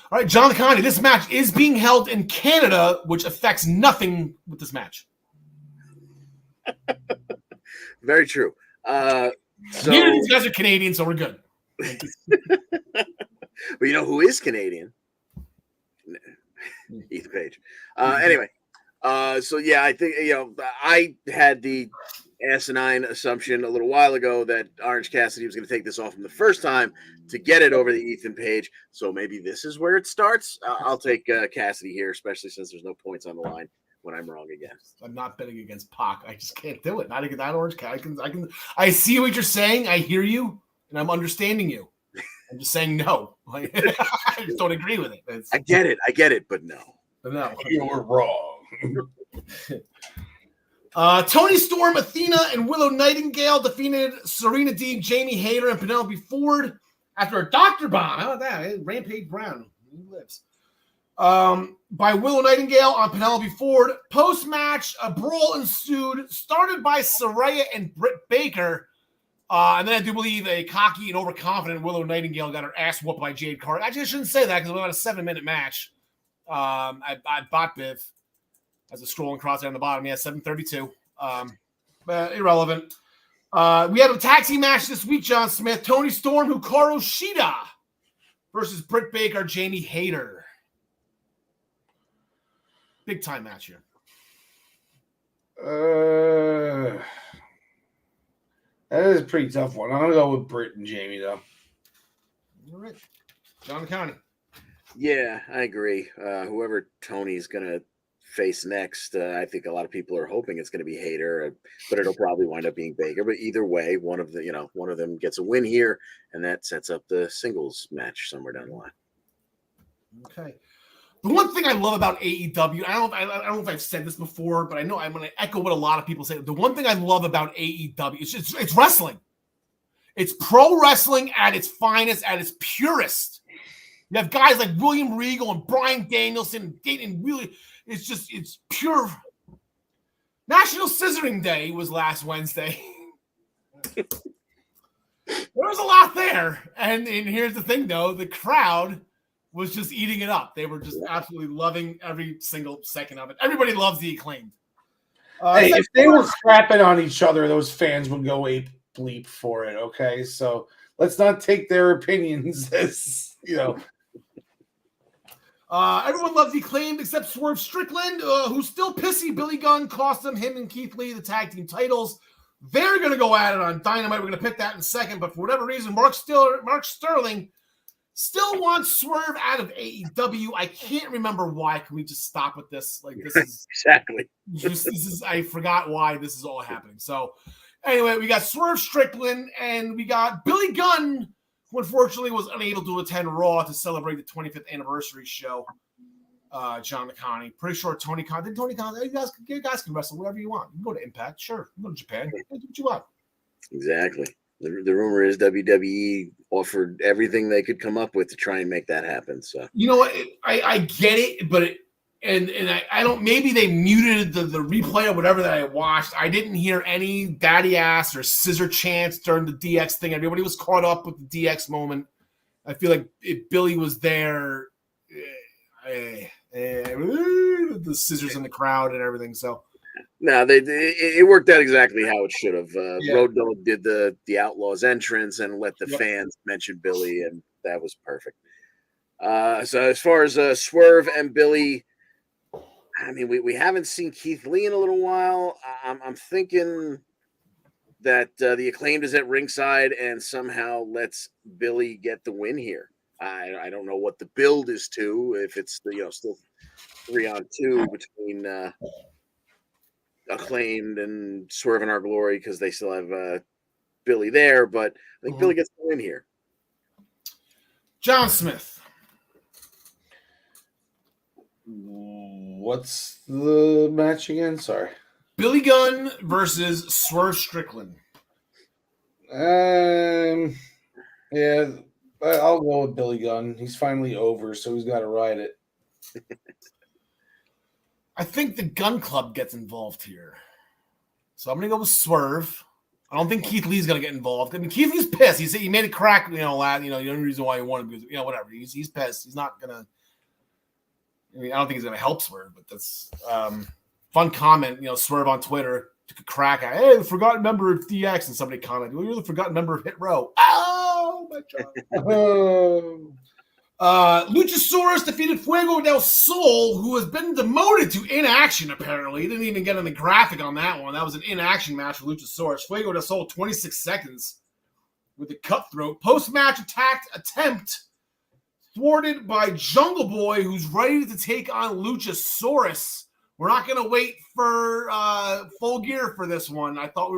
All right, John Connie, this match is being held in Canada, which affects nothing with this match. Very true. Neither of these guys are Canadian, so we're good. But you know who is Canadian? Ethan Page. Anyway, so yeah, I think I had the asinine assumption a little while ago that Orange Cassidy was going to take this off him the first time to get it over the Ethan Page. So maybe this is where it starts. I'll take Cassidy here, especially since there's no points on the line when I'm wrong again. I'm not betting against Pac. I just can't do it. Not against that Orange Cassidy. I see what you're saying. I hear you, and I'm understanding you. I'm just saying no. I just don't agree with it. I get it, but no. No. You're wrong. Toni Storm, Athena, and Willow Nightingale defeated Serena Deeb, Jamie Hayter, and Penelope Ford after a doctor bomb. How about that? Rampage Brown. He lives. By Willow Nightingale on Penelope Ford. Post-match, a brawl ensued, started by Saraya and Britt Baker. And then I do believe a cocky and overconfident Willow Nightingale got her ass whooped by Jade Cargill. Actually, I shouldn't say that because it was about a 7-minute match. I bought Biv as a scrolling cross down the bottom. Yeah, 7:32. But irrelevant. We had a tag team match this week, John Smith. Toni Storm, Hikaru Shida versus Britt Baker, Jamie Hayter. Big time match here. That is a pretty tough one. I'm going to go with Britt and Jamie, though. All right. John Connie. Yeah, I agree. Whoever Tony's going to face next, I think a lot of people are hoping it's going to be Hayter, but it'll probably wind up being Baker. But either way, one of them gets a win here, and that sets up the singles match somewhere down the line. Okay. The one thing I love about AEW, I don't know if I've said this before, but I know I'm going to echo what a lot of people say. The one thing I love about AEW is it's wrestling. It's pro wrestling at its finest, at its purest. You have guys like William Regal and Bryan Danielson and really, it's pure National Scissoring Day was last Wednesday. There was a lot there. And here's the thing, though. The crowd was just eating it up. They were just absolutely loving every single second of it. Everybody loves the Acclaimed. Hey, if they were scrapping on each other, those fans would go ape bleep for it, okay? So let's not take their opinions as, everyone loves the Acclaimed except Swerve Strickland, who's still pissy. Billy Gunn cost him and Keith Lee the tag team titles. They're going to go at it on Dynamite. We're going to pick that in a second. But for whatever reason, Mark Sterling still wants Swerve out of AEW. I can't remember why. Can we just stop with this? Like, this is exactly. I forgot why this is all happening. So anyway, we got Swerve Strickland and we got Billy Gunn, who unfortunately was unable to attend Raw to celebrate the 25th anniversary show. John McConney. Pretty sure Tony Khan. You guys can wrestle whatever you want. You can go to Impact. Sure. You can go to Japan. Do what you want. Exactly. The rumor is WWE offered everything they could come up with to try and make that happen. So you know what? I get it, but I don't. Maybe they muted the replay or whatever that I watched. I didn't hear any daddy ass or scissor chants during the DX thing. Everybody was caught up with the DX moment. I feel like if Billy was there, the scissors in the crowd and everything. So. No, it worked out exactly how it should have. Road Dogg did the Outlaws entrance and let the fans mention Billy, and that was perfect. So as far as Swerve and Billy, I mean, we haven't seen Keith Lee in a little while. I'm thinking that the Acclaimed is at ringside and somehow lets Billy get the win here. I don't know what the build is to, if it's still 3-on-2 between Acclaimed and Swerve in Our Glory because they still have Billy there, but I think Billy gets the win here. John Smith. What's the match again? Sorry. Billy Gunn versus Swerve Strickland. Yeah, I'll go with Billy Gunn. He's finally over, so he's got to ride it. I think the Gun Club gets involved here. So I'm going to go with Swerve. I don't think Keith Lee's going to get involved. I mean, Keith Lee's pissed. He made a crack, the only reason why he wanted because, whatever. He's pissed. He's not going to – I don't think he's going to help Swerve, but that's fun comment. Swerve on Twitter took a crack at, hey, the forgotten member of DX, and somebody commented, well, you're the forgotten member of Hit Row. Oh, my God. Luchasaurus defeated Fuego del Sol, who has been demoted to inaction, apparently. He didn't even get on the graphic on that one. That was an inaction match for Luchasaurus. Fuego del Sol, 26 seconds with the cutthroat. Post-match attempt thwarted by Jungle Boy, who's ready to take on Luchasaurus. We're not going to wait for Full Gear for this one. I thought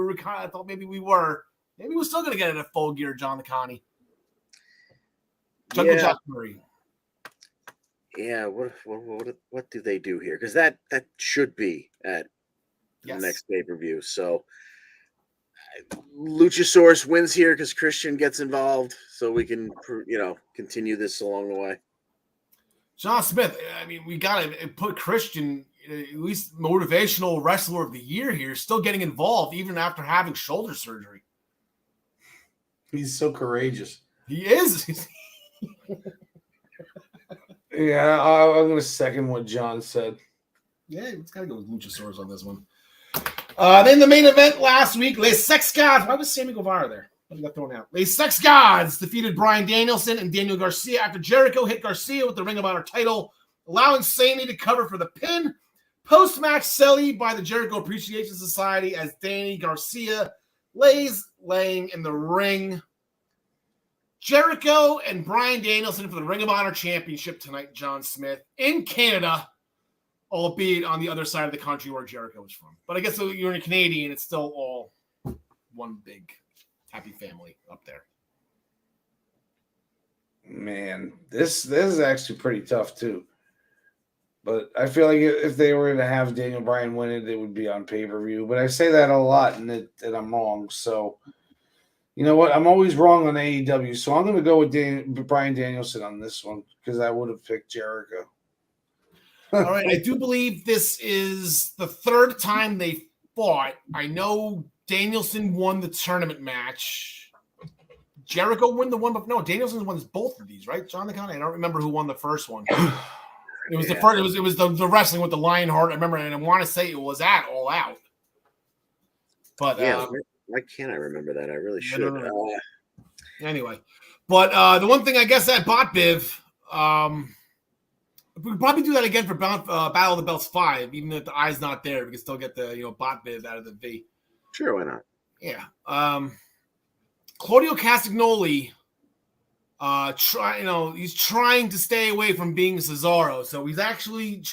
maybe we were. Maybe we're still going to get it at Full Gear, John McConney. Jungle Jack Murray. Yeah, what do they do here? Because that should be at the next pay-per-view. So Luchasaurus wins here because Christian gets involved, so we can continue this along the way. John Smith. I mean, we got to put Christian at least motivational wrestler of the year here, still getting involved even after having shoulder surgery. He's so courageous. He is. Yeah, I'm going to second what John said. Yeah, it's got to go with Luchasaurus on this one. Then the main event last week, Les Sex Gods. Why was Sammy Guevara there? What got thrown out? Les Sex Gods defeated Bryan Danielson and Daniel Garcia after Jericho hit Garcia with the Ring of Honor title, allowing Sammy to cover for the pin. Post-match selly by the Jericho Appreciation Society as Danny Garcia lays laying in the ring. Jericho and Bryan Danielson for the Ring of Honor Championship tonight, John Smith, in Canada, albeit on the other side of the country where Jericho is from. But I guess you're a Canadian, it's still all one big happy family up there. Man, this is actually pretty tough too. But I feel like if they were to have Daniel Bryan win it would be on pay-per-view. But I say that a lot and that I'm wrong, so... You know what? I'm always wrong on AEW, so I'm going to go with Bryan Danielson on this one because I would have picked Jericho. All right. I do believe this is the third time they but I know Danielson won the tournament match. Jericho won the one, but no, Danielson won both of these, right? John the Con. I don't remember who won the first one. It was the first. It was the wrestling with the Lionheart. I remember, and I want to say it was at All Out. But why can't I remember that? I really should. Anyway, but the one thing I guess that Bot Biv, we could probably do that again for Battle of the Belts 5, even if the I's not there. We can still get the Bot Biv out of the V. Sure, why not? Yeah. Claudio Castagnoli, he's trying to stay away from being Cesaro, so he's actually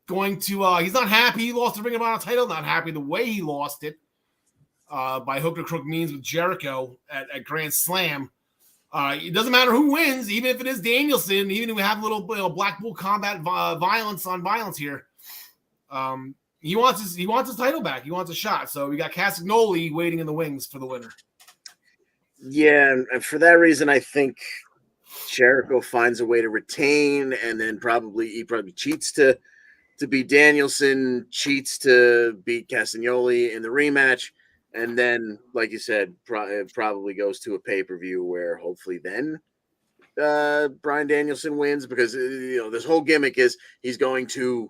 going to. He's not happy he lost the Ring of Honor title. Not happy the way he lost it by hook or crook means with Jericho at Grand Slam. It doesn't matter who wins, even if it is Danielson. Even if we have a little Blackpool combat violence on violence here. He wants his title back. He wants a shot. So we got Castagnoli waiting in the wings for the winner. Yeah, and for that reason, I think Jericho finds a way to retain, and then he probably cheats to beat Danielson, cheats to beat Castagnoli in the rematch, and then, like you said, it probably goes to a pay-per-view where hopefully then Bryan Danielson wins, because this whole gimmick is he's going to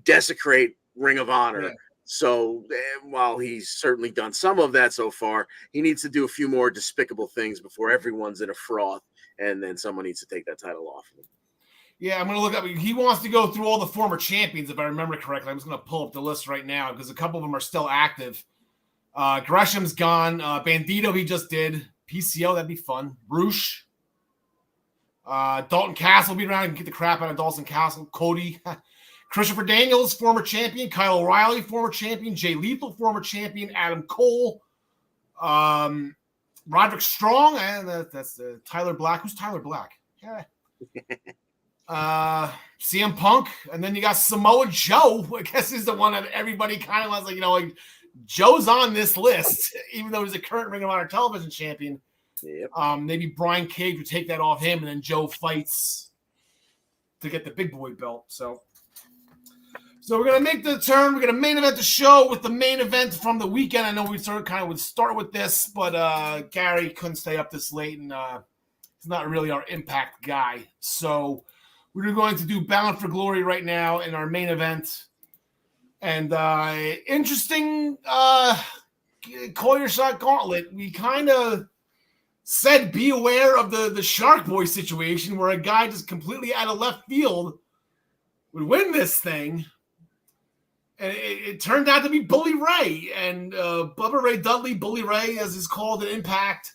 desecrate Ring of Honor. Yeah. So while he's certainly done some of that so far, he needs to do a few more despicable things before everyone's in a froth, and then someone needs to take that title off of him. Yeah, I'm going to look up. He wants to go through all the former champions, if I remember correctly. I'm just going to pull up the list right now because a couple of them are still active. Gresham's gone. Bandito he just did. PCO, that'd be fun. Roosh. Dalton Castle will be around and get the crap out of Dalton Castle. Cody. Christopher Daniels, former champion. Kyle O'Reilly, former champion. Jay Lethal, former champion. Adam Cole. Roderick Strong. And that's Tyler Black. Who's Tyler Black? Yeah. CM Punk. And then you got Samoa Joe. I guess is the one that everybody kind of was like, Joe's on this list, even though he's a current Ring of Honor television champion. Yep. Maybe Brian Cage would take that off him, and then Joe fights to get the big boy belt. So we're going to make the turn. We're going to main event the show with the main event from the weekend. I know we would start with this, but Gary couldn't stay up this late, and he's not really our Impact guy. So we're going to do Bound for Glory right now in our main event. And interesting call your shot gauntlet. We kind of said be aware of the Shark Boy situation where a guy just completely out of left field would win this thing. And it turned out to be Bully Ray. And Bubba Ray Dudley, Bully Ray, as is called in Impact,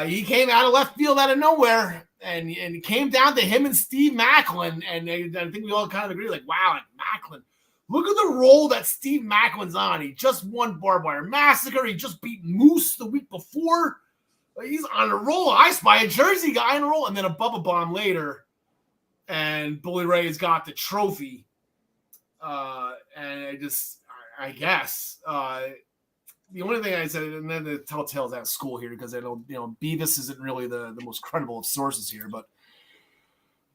he came out of left field out of nowhere. And it came down to him and Steve Macklin. And I think we all kind of agree, like, wow, like Macklin. Look at the role that Steve Macklin's on. He just won Barbed Wire Massacre. He just beat Moose the week before. He's on a roll. I Spy a Jersey guy on a roll. And then a Bubba Bomb later. And Bully Ray has got the trophy. And I guess. The only thing I said, and then the telltale's out of school here because I don't, Beavis isn't really the most credible of sources here. But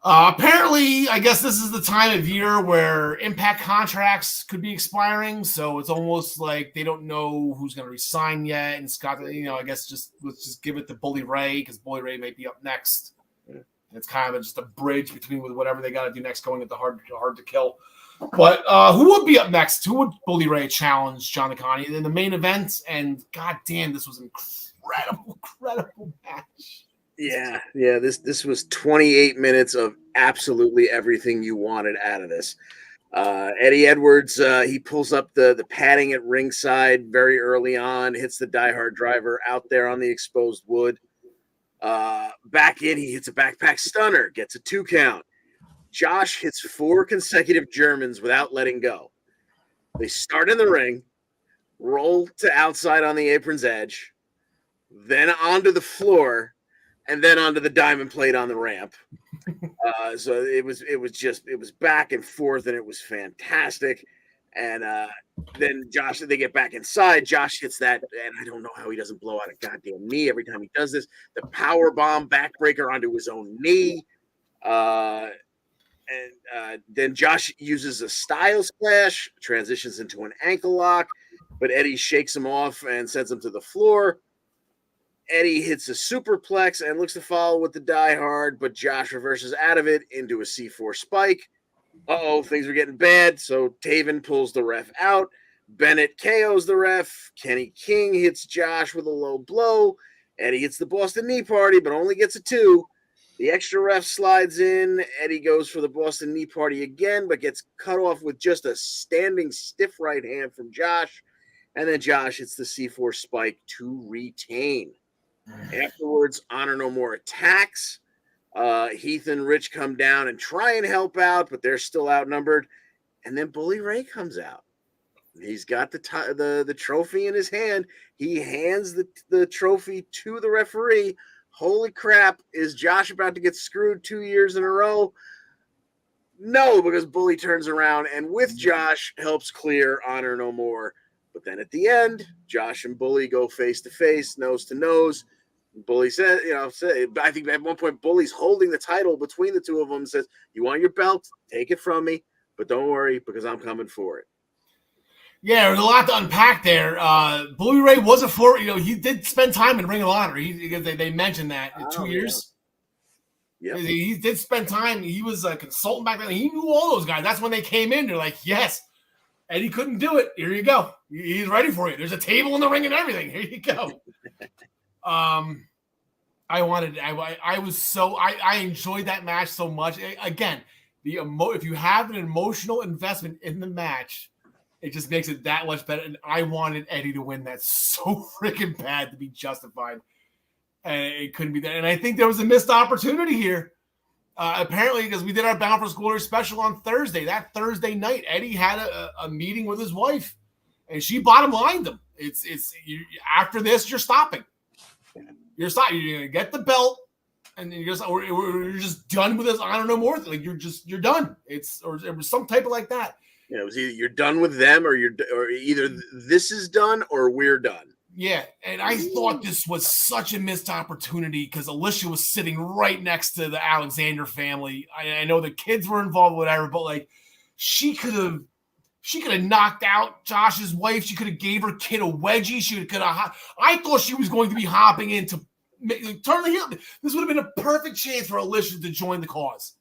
apparently, I guess this is the time of year where Impact contracts could be expiring, so it's almost like they don't know who's going to resign yet. And Scott, I guess let's just give it to Bully Ray because Bully Ray might be up next. It's kind of just a bridge between whatever they got to do next, going into hard to kill. But who would be up next? Who would Bully Ray challenge John Connie in the main event? And goddamn, this was an incredible match. Yeah. This was 28 minutes of absolutely everything you wanted out of this. Eddie Edwards, he pulls up the padding at ringside very early on, hits the Die Hard driver out there on the exposed wood. Back in, he hits a backpack stunner, gets a 2 count. Josh hits 4 consecutive Germans without letting go. They start in the ring, roll to outside on the apron's edge, then onto the floor, and then onto the diamond plate on the ramp. So it was back and forth, and it was fantastic. And then they get back inside. Josh hits that, and I don't know how he doesn't blow out a goddamn knee every time he does this. The power bomb backbreaker onto his own knee. And then Josh uses a Styles Clash, transitions into an ankle lock, but Eddie shakes him off and sends him to the floor. Eddie hits a superplex and looks to follow with the Die Hard, but Josh reverses out of it into a C4 spike. Things are getting bad, so Taven pulls the ref out. Bennett KOs the ref. Kenny King hits Josh with a low blow. Eddie hits the Boston Knee Party, but only gets a 2. The extra ref slides in. Eddie goes for the Boston Knee Party again, but gets cut off with just a standing stiff right hand from Josh. And then Josh hits the C4 spike to retain. Afterwards, Honor No More attacks. Heath and Rich come down and try and help out, but they're still outnumbered. And then Bully Ray comes out. He's got the trophy in his hand. He hands the trophy to the referee. Holy crap, is Josh about to get screwed 2 years in a row? No, because Bully turns around and with Josh helps clear Honor No More. But then at the end, Josh and Bully go face to face, nose to nose. Bully said, I think at one point Bully's holding the title between the two of them, says, "You want your belt? Take it from me, but don't worry because I'm coming for it." Yeah, there's a lot to unpack there. Bully Ray wasn't for, he did spend time in Ring of Honor. They mentioned that in 2 years. Yeah. He did spend time. He was a consultant back then. He knew all those guys. That's when they came in. They're like, yes, Eddie couldn't do it. Here you go. He's ready for you. There's a table in the ring and everything. Here you go. I enjoyed that match so much. Again, if you have an emotional investment in the match, it just makes it that much better. And I wanted Eddie to win that so freaking bad to be justified. And it couldn't be that. And I think there was a missed opportunity here. Apparently, because we did our Bound for Glory special on Thursday. That Thursday night, Eddie had a meeting with his wife. And she bottom lined him. After this, you're stopping. You're stopping. You're going to get the belt. And you're just done with this Honor No More. Like you're done. It was some type of like that. Yeah, it was either you're done with them or either this is done or we're done. Yeah, and I thought this was such a missed opportunity because Alicia was sitting right next to the Alexander family. I know the kids were involved, whatever, but like she could have knocked out Josh's wife. She could have gave her kid a wedgie. I thought she was going to be hopping in to turn the heel. This would have been a perfect chance for Alicia to join the cause.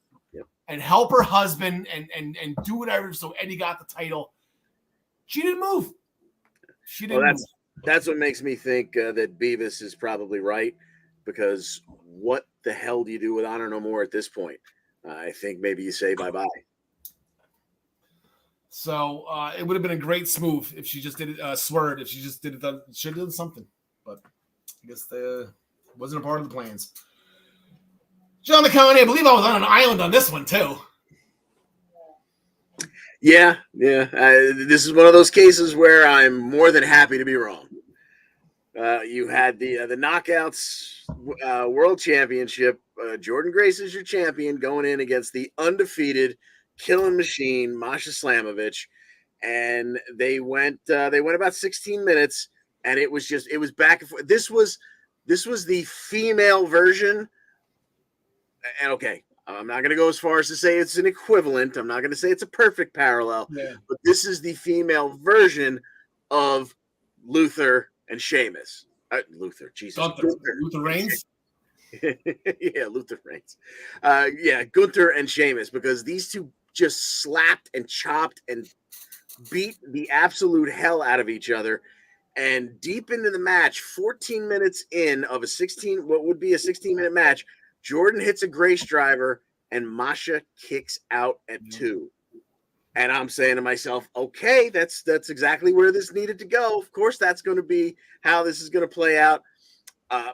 And help her husband and do whatever. So Eddie got the title. She didn't move. That's what makes me think that Beavis is probably right, because what the hell do you do with Honor No More at this point? I think maybe you say bye-bye. So it would have been a great smooth if she just did it, swerved. If she just did it, should have done something. But I guess wasn't a part of the plans. John McConaughey, I believe I was on an island on this one too. Yeah. This is one of those cases where I'm more than happy to be wrong. You had the Knockouts World Championship. Jordan Grace is your champion going in against the undefeated killing machine Masha Slamovich, and they went about 16 minutes, and it was back and forth. This was the female version. And okay, I'm not going to go as far as to say it's an equivalent. I'm not going to say it's a perfect parallel, but this is the female version of Luther and Sheamus. Luther Reigns? Yeah, Luther Reigns. Gunther and Sheamus, because these two just slapped and chopped and beat the absolute hell out of each other. And deep into the match, 14 minutes in of what would be a 16-minute match, Jordan hits a Grace driver, and Masha kicks out at 2. And I'm saying to myself, okay, that's exactly where this needed to go. Of course, that's going to be how this is going to play out.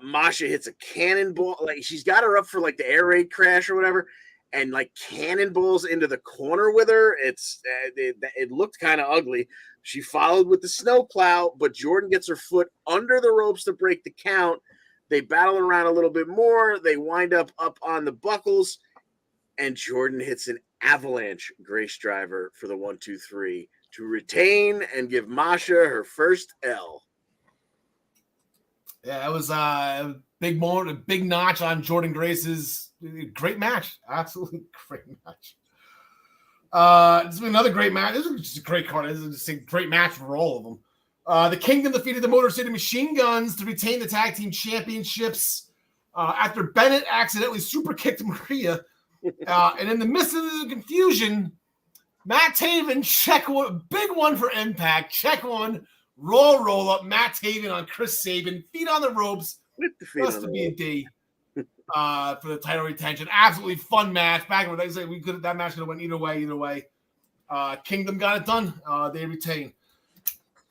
Masha hits a cannonball. Like, she's got her up for like the air raid crash or whatever, and like cannonballs into the corner with her. It looked kind of ugly. She followed with the snowplow, but Jordan gets her foot under the ropes to break the count. They battle around a little bit more. They wind up on the buckles, and Jordan hits an avalanche Grace driver for the 1-2-3 to retain and give Masha her first L. Yeah, it was a big moment, a big notch on Jordan Grace's great match. Absolutely great match. This is another great match. This is just a great card. This is just a great match for all of them. The Kingdom defeated the Motor City Machine Guns to retain the tag team championships after Bennett accidentally super kicked Maria. And in the midst of the confusion, Matt Taven check one, big one for Impact. Check one, roll up. Matt Taven on Chris Sabin, feet on the ropes. With the feet Must on to the be a rope. D for the title retention. Absolutely fun match. Back when they said that match could have went either way. Kingdom got it done. They retain.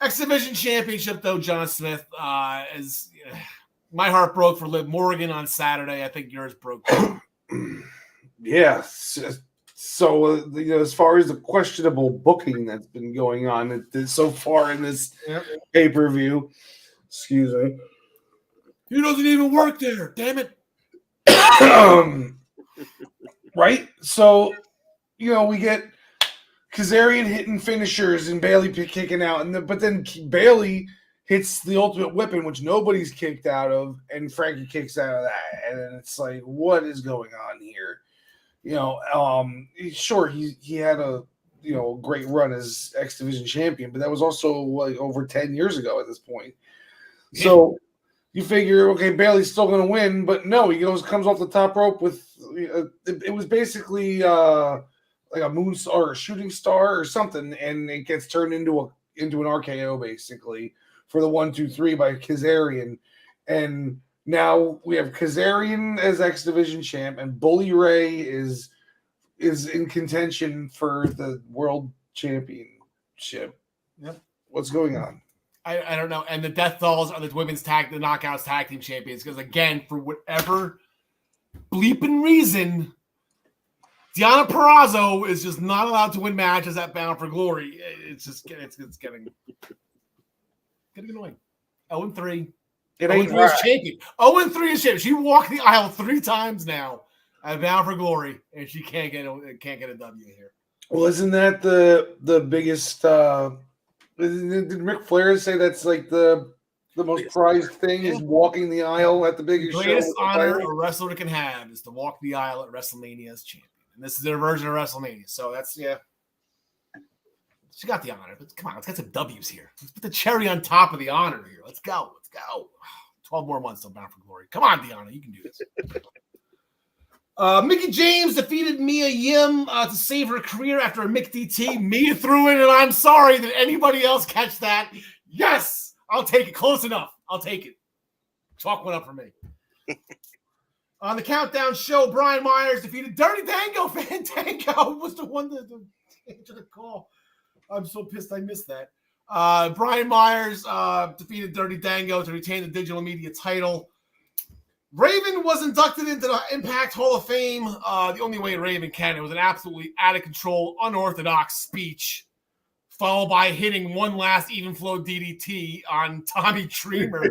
X Division Championship though, John Smith. As my heart broke for Liv Morgan on Saturday. I think yours broke. Yeah. So as far as the questionable booking that's been going on so far in this pay-per-view, excuse me. He doesn't even work there. Damn it. Right? So, we get Kazarian hitting finishers and Bailey kicking out. But then Bailey hits the ultimate whipping, which nobody's kicked out of, and Frankie kicks out of that. And then it's like, what is going on here? Sure, he had a great run as X Division champion, but that was also like over 10 years ago at this point. So you figure, okay, Bailey's still going to win, but no, he comes off the top rope with it was basically like a moon or a shooting star or something, and it gets turned into an RKO basically for the 1-2-3 by Kazarian, and now we have Kazarian as X Division champ, and Bully Ray is in contention for the world championship. Yep. What's going on? I don't know. And the Death Dolls are the women's the Knockouts tag team champions. Because again, for whatever bleeping reason, Deonna Purrazzo is just not allowed to win matches at Bound for Glory. It's just getting annoying. 0-3. It ain't 0-3 right. is champion. 0-3 is champion. She walked the aisle 3 times now at Bound for Glory, and she can't get a W here. Well, isn't that the biggest? Did Ric Flair say that's like the most prized thing is walking the aisle at the biggest The show? greatest honor a wrestler can have is to walk the aisle at WrestleMania as champion. And this is their version of WrestleMania. So that's, she got the honor. But come on, let's get some W's here. Let's put the cherry on top of the honor here. Let's go. 12 more months till Bound for Glory. Come on, Deonna, you can do this. Mickie James defeated Mia Yim to save her career after a Mick DT. Mia threw in, and I'm sorry. Did anybody else catch that? Yes, I'll take it. Close enough. I'll take it. Chalk one up for me. On the Countdown show, Brian Myers defeated Dirty Dango. Fandango was the one to answer the call. I'm so pissed I missed that. Brian Myers defeated Dirty Dango to retain the digital media title. Raven was inducted into the Impact Hall of Fame the only way Raven can. It was an absolutely out-of-control, unorthodox speech, followed by hitting one last even flow DDT on Tommy Dreamer,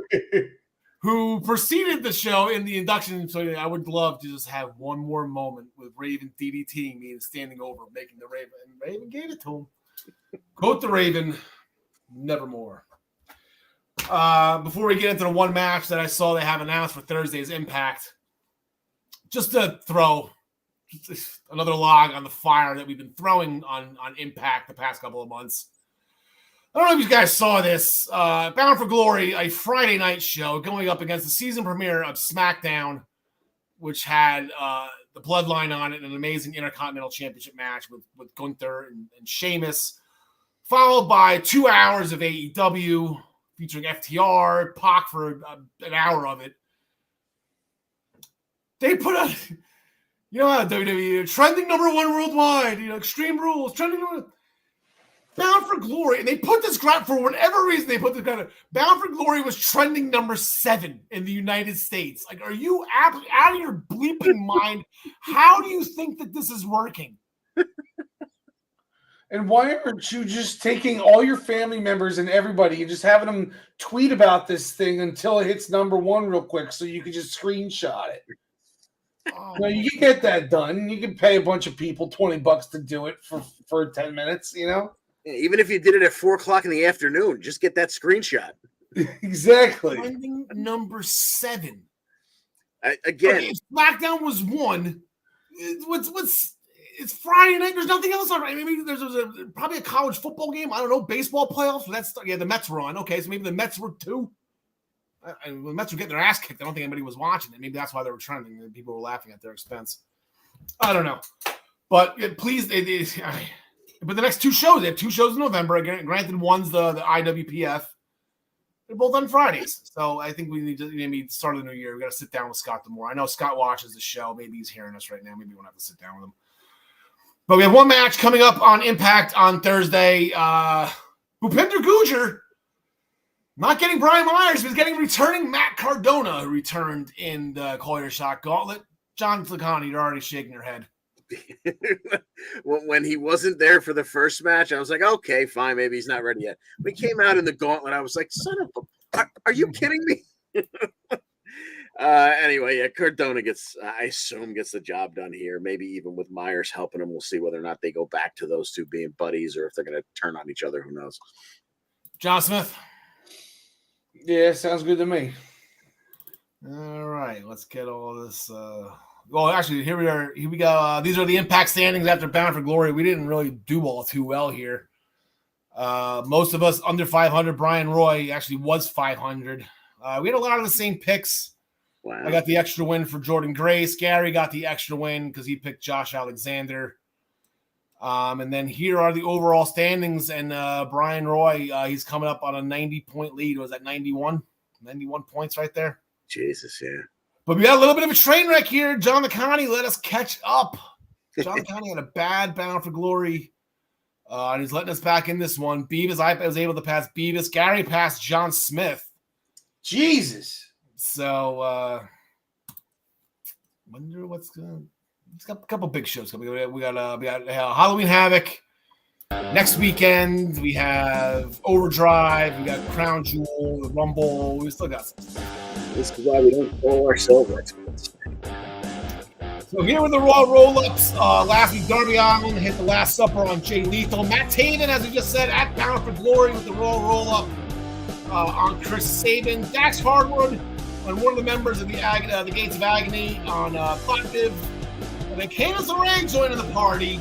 who preceded the show in the induction. So I would love to just have one more moment with Raven DDTing me and standing over, making the Raven. And Raven gave it to him. Quote the Raven, nevermore. Before we get into the one match that I saw they have announced for Thursday's Impact, just to throw another log on the fire that we've been throwing on Impact the past couple of months. I don't know if you guys saw this. Bound for Glory, a Friday night show going up against the season premiere of SmackDown, which had the Bloodline on it, an amazing Intercontinental Championship match with Gunther and Sheamus, followed by 2 hours of AEW featuring FTR, Pac for an hour of it. They put a, how WWE, trending number 1 worldwide, Extreme Rules, trending number Bound for Glory. And they put this crap, for whatever reason, they put this crap. Bound for Glory was trending number 7 in the United States. Like, are you out of your bleeping mind? How do you think that this is working? And why aren't you just taking all your family members and everybody and just having them tweet about this thing until it hits number 1 real quick so you can just screenshot it? No, you can get that done. You can pay a bunch of people $20 to do it for 10 minutes, Even if you did it at 4:00 in the afternoon, just get that screenshot. Exactly. Trending number 7. Again, okay, SmackDown was 1. it's Friday night. There's nothing else on. Maybe there's probably a college football game. I don't know. Baseball playoffs. The Mets were on. Okay, so maybe the Mets were too. The Mets were getting their ass kicked. I don't think anybody was watching it. Maybe that's why they were trending and people were laughing at their expense. I don't know. But please, but the next 2 shows, they have 2 shows in November. Granted, one's the IWPF. They're both on Fridays. So I think we need to maybe start of the new year. We got to sit down with Scott D'Amore. I know Scott watches the show. Maybe he's hearing us right now. Maybe we won't have to sit down with him. But we have one match coming up on Impact on Thursday. Bhupinder Gujar, not getting Brian Myers, but getting returning Matt Cardona, who returned in the Call Your Shot Gauntlet. John Flicani, you're already shaking your head. When he wasn't there for the first match, I was like, okay, fine, maybe he's not ready yet. When he came out in the Gauntlet, I was like, son of a, are you kidding me? Anyway, yeah, Cardona I assume gets the job done here. Maybe even with Myers helping him. We'll see whether or not they go back to those two being buddies or if they're going to turn on each other. Who knows? John Smith. Yeah, sounds good to me. All right, let's get all this. Well, actually, here we are. Here we go. These are the Impact standings after Bound for Glory. We didn't really do all too well here. Most of us under 500. Brian Roy actually was 500. We had a lot of the same picks. Wow. I got the extra win for Jordan Grace. Gary got the extra win because he picked Josh Alexander. And then here are the overall standings. And Brian Roy, he's coming up on a 90-point lead. Was that 91? 91 points right there. Jesus, yeah. But we got a little bit of a train wreck here. John McConney let us catch up. John McConney had a bad Bound for Glory. And he's letting us back in this one. I was able to pass Beavis. Gary passed John Smith. Jesus. So, wonder what's going. It's got a couple big shows coming. We got Halloween Havoc next weekend. We have Overdrive. We got Crown Jewel, the Rumble. We still got some stuff. This is why we don't call ourselves experts. So here are the Raw roll-ups. Last week, Darby Allin hit the Last Supper on Jay Lethal. Matt Taven, as we just said, at Bound for Glory with the Raw roll-up on Chris Sabin. Dax Hardwood on one of the members of the Gates of Agony on Platinum. And then Candice LeRae joining the party.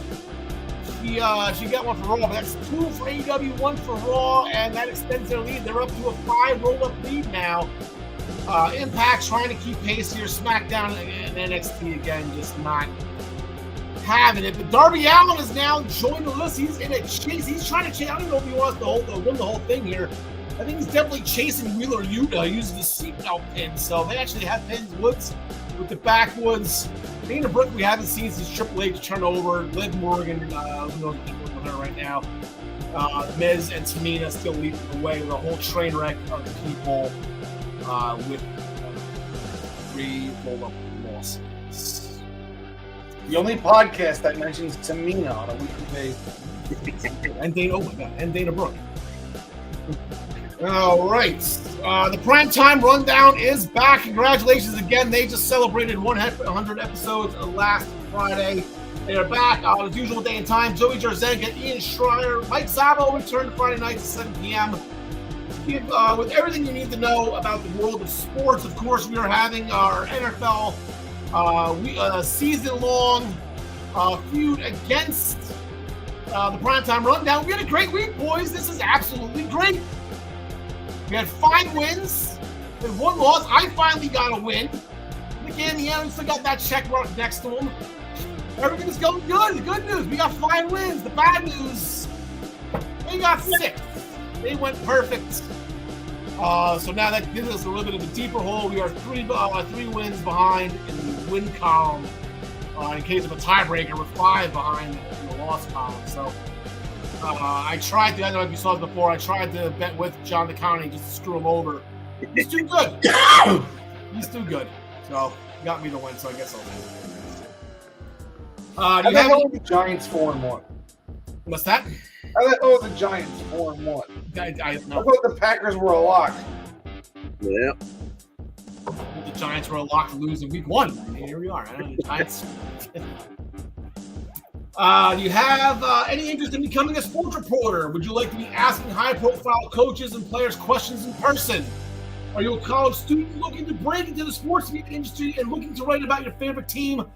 She got one for Raw, but that's 2 for AEW, 1 for Raw, and that extends their lead. They're up to a 5 roll-up lead now. Impact trying to keep pace here. SmackDown and NXT again just not having it. But Darby Allin is now joined the list. He's in a chase. He's trying to chase. I don't know if he wants to win the whole thing here. I think he's definitely chasing Wheeler Yuta using the seatbelt pin. So they actually have pins. Woods with the backwoods. Dana Brooke we haven't seen since Triple H turned over. Liv Morgan, who knows what's with her right now. Miz and Tamina still leading the way with a whole train wreck of people. With 3 roll-up losses. The only podcast that mentions Tamina on a weekly basis. And Dana Brooke. All right. The primetime rundown is back. Congratulations again. They just celebrated 100 episodes last Friday. They are back on as usual day and time. Joey Jarzenka, Ian Schreier, Mike Zabo returned Friday nights at 7 p.m. With everything you need to know about the world of sports. Of course, we are having our NFL season-long feud against the Primetime Rundown. We had a great week, boys. This is absolutely great. We had 5 wins and 1 loss. I finally got a win. Again, he still got that check mark next to him. Everything's going good. The good news, we got 5 wins. The bad news, they got 6. They went perfect. So now that gives us a little bit of a deeper hole. We are 3 wins behind in the win column. In case of a tiebreaker, we're 5 behind in the loss column. So I don't know if you saw it before, I tried to bet with John DeCounty just to screw him over. He's too good. He's too good. So he got me to win, so I guess I'll win. Do you have the Giants 4-1? What's that? I thought the Giants 4-1. I thought the Packers were a lock. Yeah. The Giants were a lock to lose in week 1. Here we are. I don't know, the Giants. Do you have any interest in becoming a sports reporter? Would you like to be asking high-profile coaches and players questions in person? Are you a college student looking to break into the sports media industry and looking to write about your favorite team?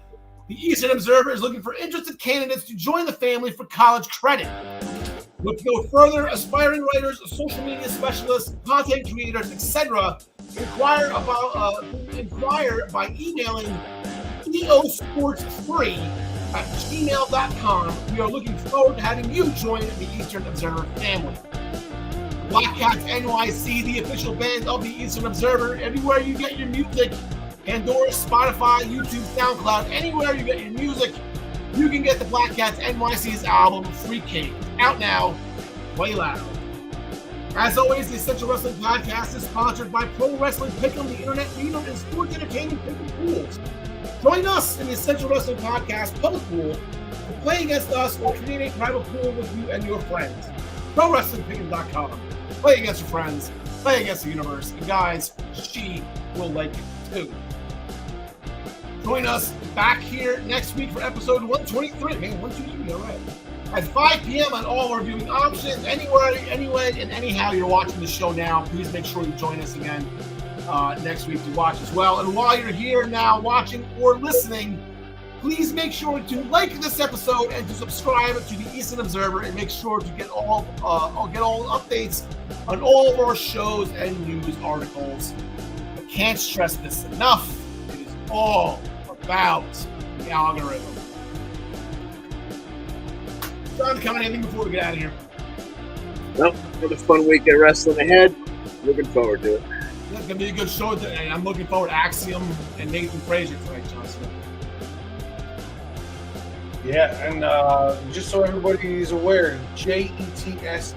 The Eastern Observer is looking for interested candidates to join the family for college credit. Look to go further, aspiring writers, social media specialists, content creators, etc. Inquire by emailing eosports3@gmail.com. We are looking forward to having you join the Eastern Observer family. Black Cats NYC, the official band of the Eastern Observer. Everywhere you get your music, Pandora, Spotify, YouTube, SoundCloud, anywhere you get your music, you can get the Black Cats NYC's album, Free King. Out now, play loud. As always, the Essential Wrestling Podcast is sponsored by Pro Wrestling Pick'em, the internet leader in sports entertainment pick'em pools. Join us in the Essential Wrestling Podcast public pool to play against us or create a private pool with you and your friends. ProWrestlingPick'em.com. Play against your friends, play against the universe, and guys, she will like it too. Join us back here next week for episode 123. Man, 123, all right. At 5 p.m. on all our viewing options, anywhere, anyway, and anyhow you're watching the show now, please make sure you join us again next week to watch as well. And while you're here now watching or listening, please make sure to like this episode and to subscribe to the Eastern Observer and make sure to get all updates on all of our shows and news articles. I can't stress this enough. It is all about the algorithm. John, comment anything before we get out of here? Well, another fun week at wrestling ahead. Looking forward to it. It's going to be a good show, and I'm looking forward to Axiom and Nathan Frazier tonight, John Smith. Yeah, and just so everybody is aware, JETS,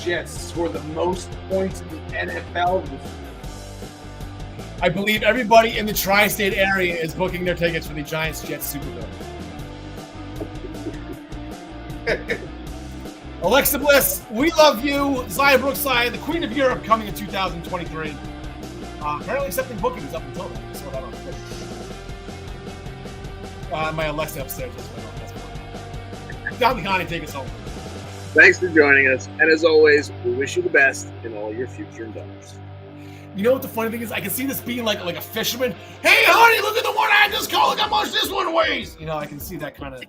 Jets scored the most points in the NFL. I believe everybody in the tri-state area is booking their tickets for the Giants-Jets Super Bowl. Alexa Bliss, we love you. Zaya Brookside, the Queen of Europe, coming in 2023. Apparently accepting bookings up until then. I saw that on Twitter. My Alexa upstairs just went off. That's fine. Don Connie, take us home. Thanks for joining us. And as always, we wish you the best in all your future endeavors. You know what the funny thing is? I can see this being like a fisherman. Hey, honey, look at the one I just caught. Look how much this one weighs. You know, I can see that kind of.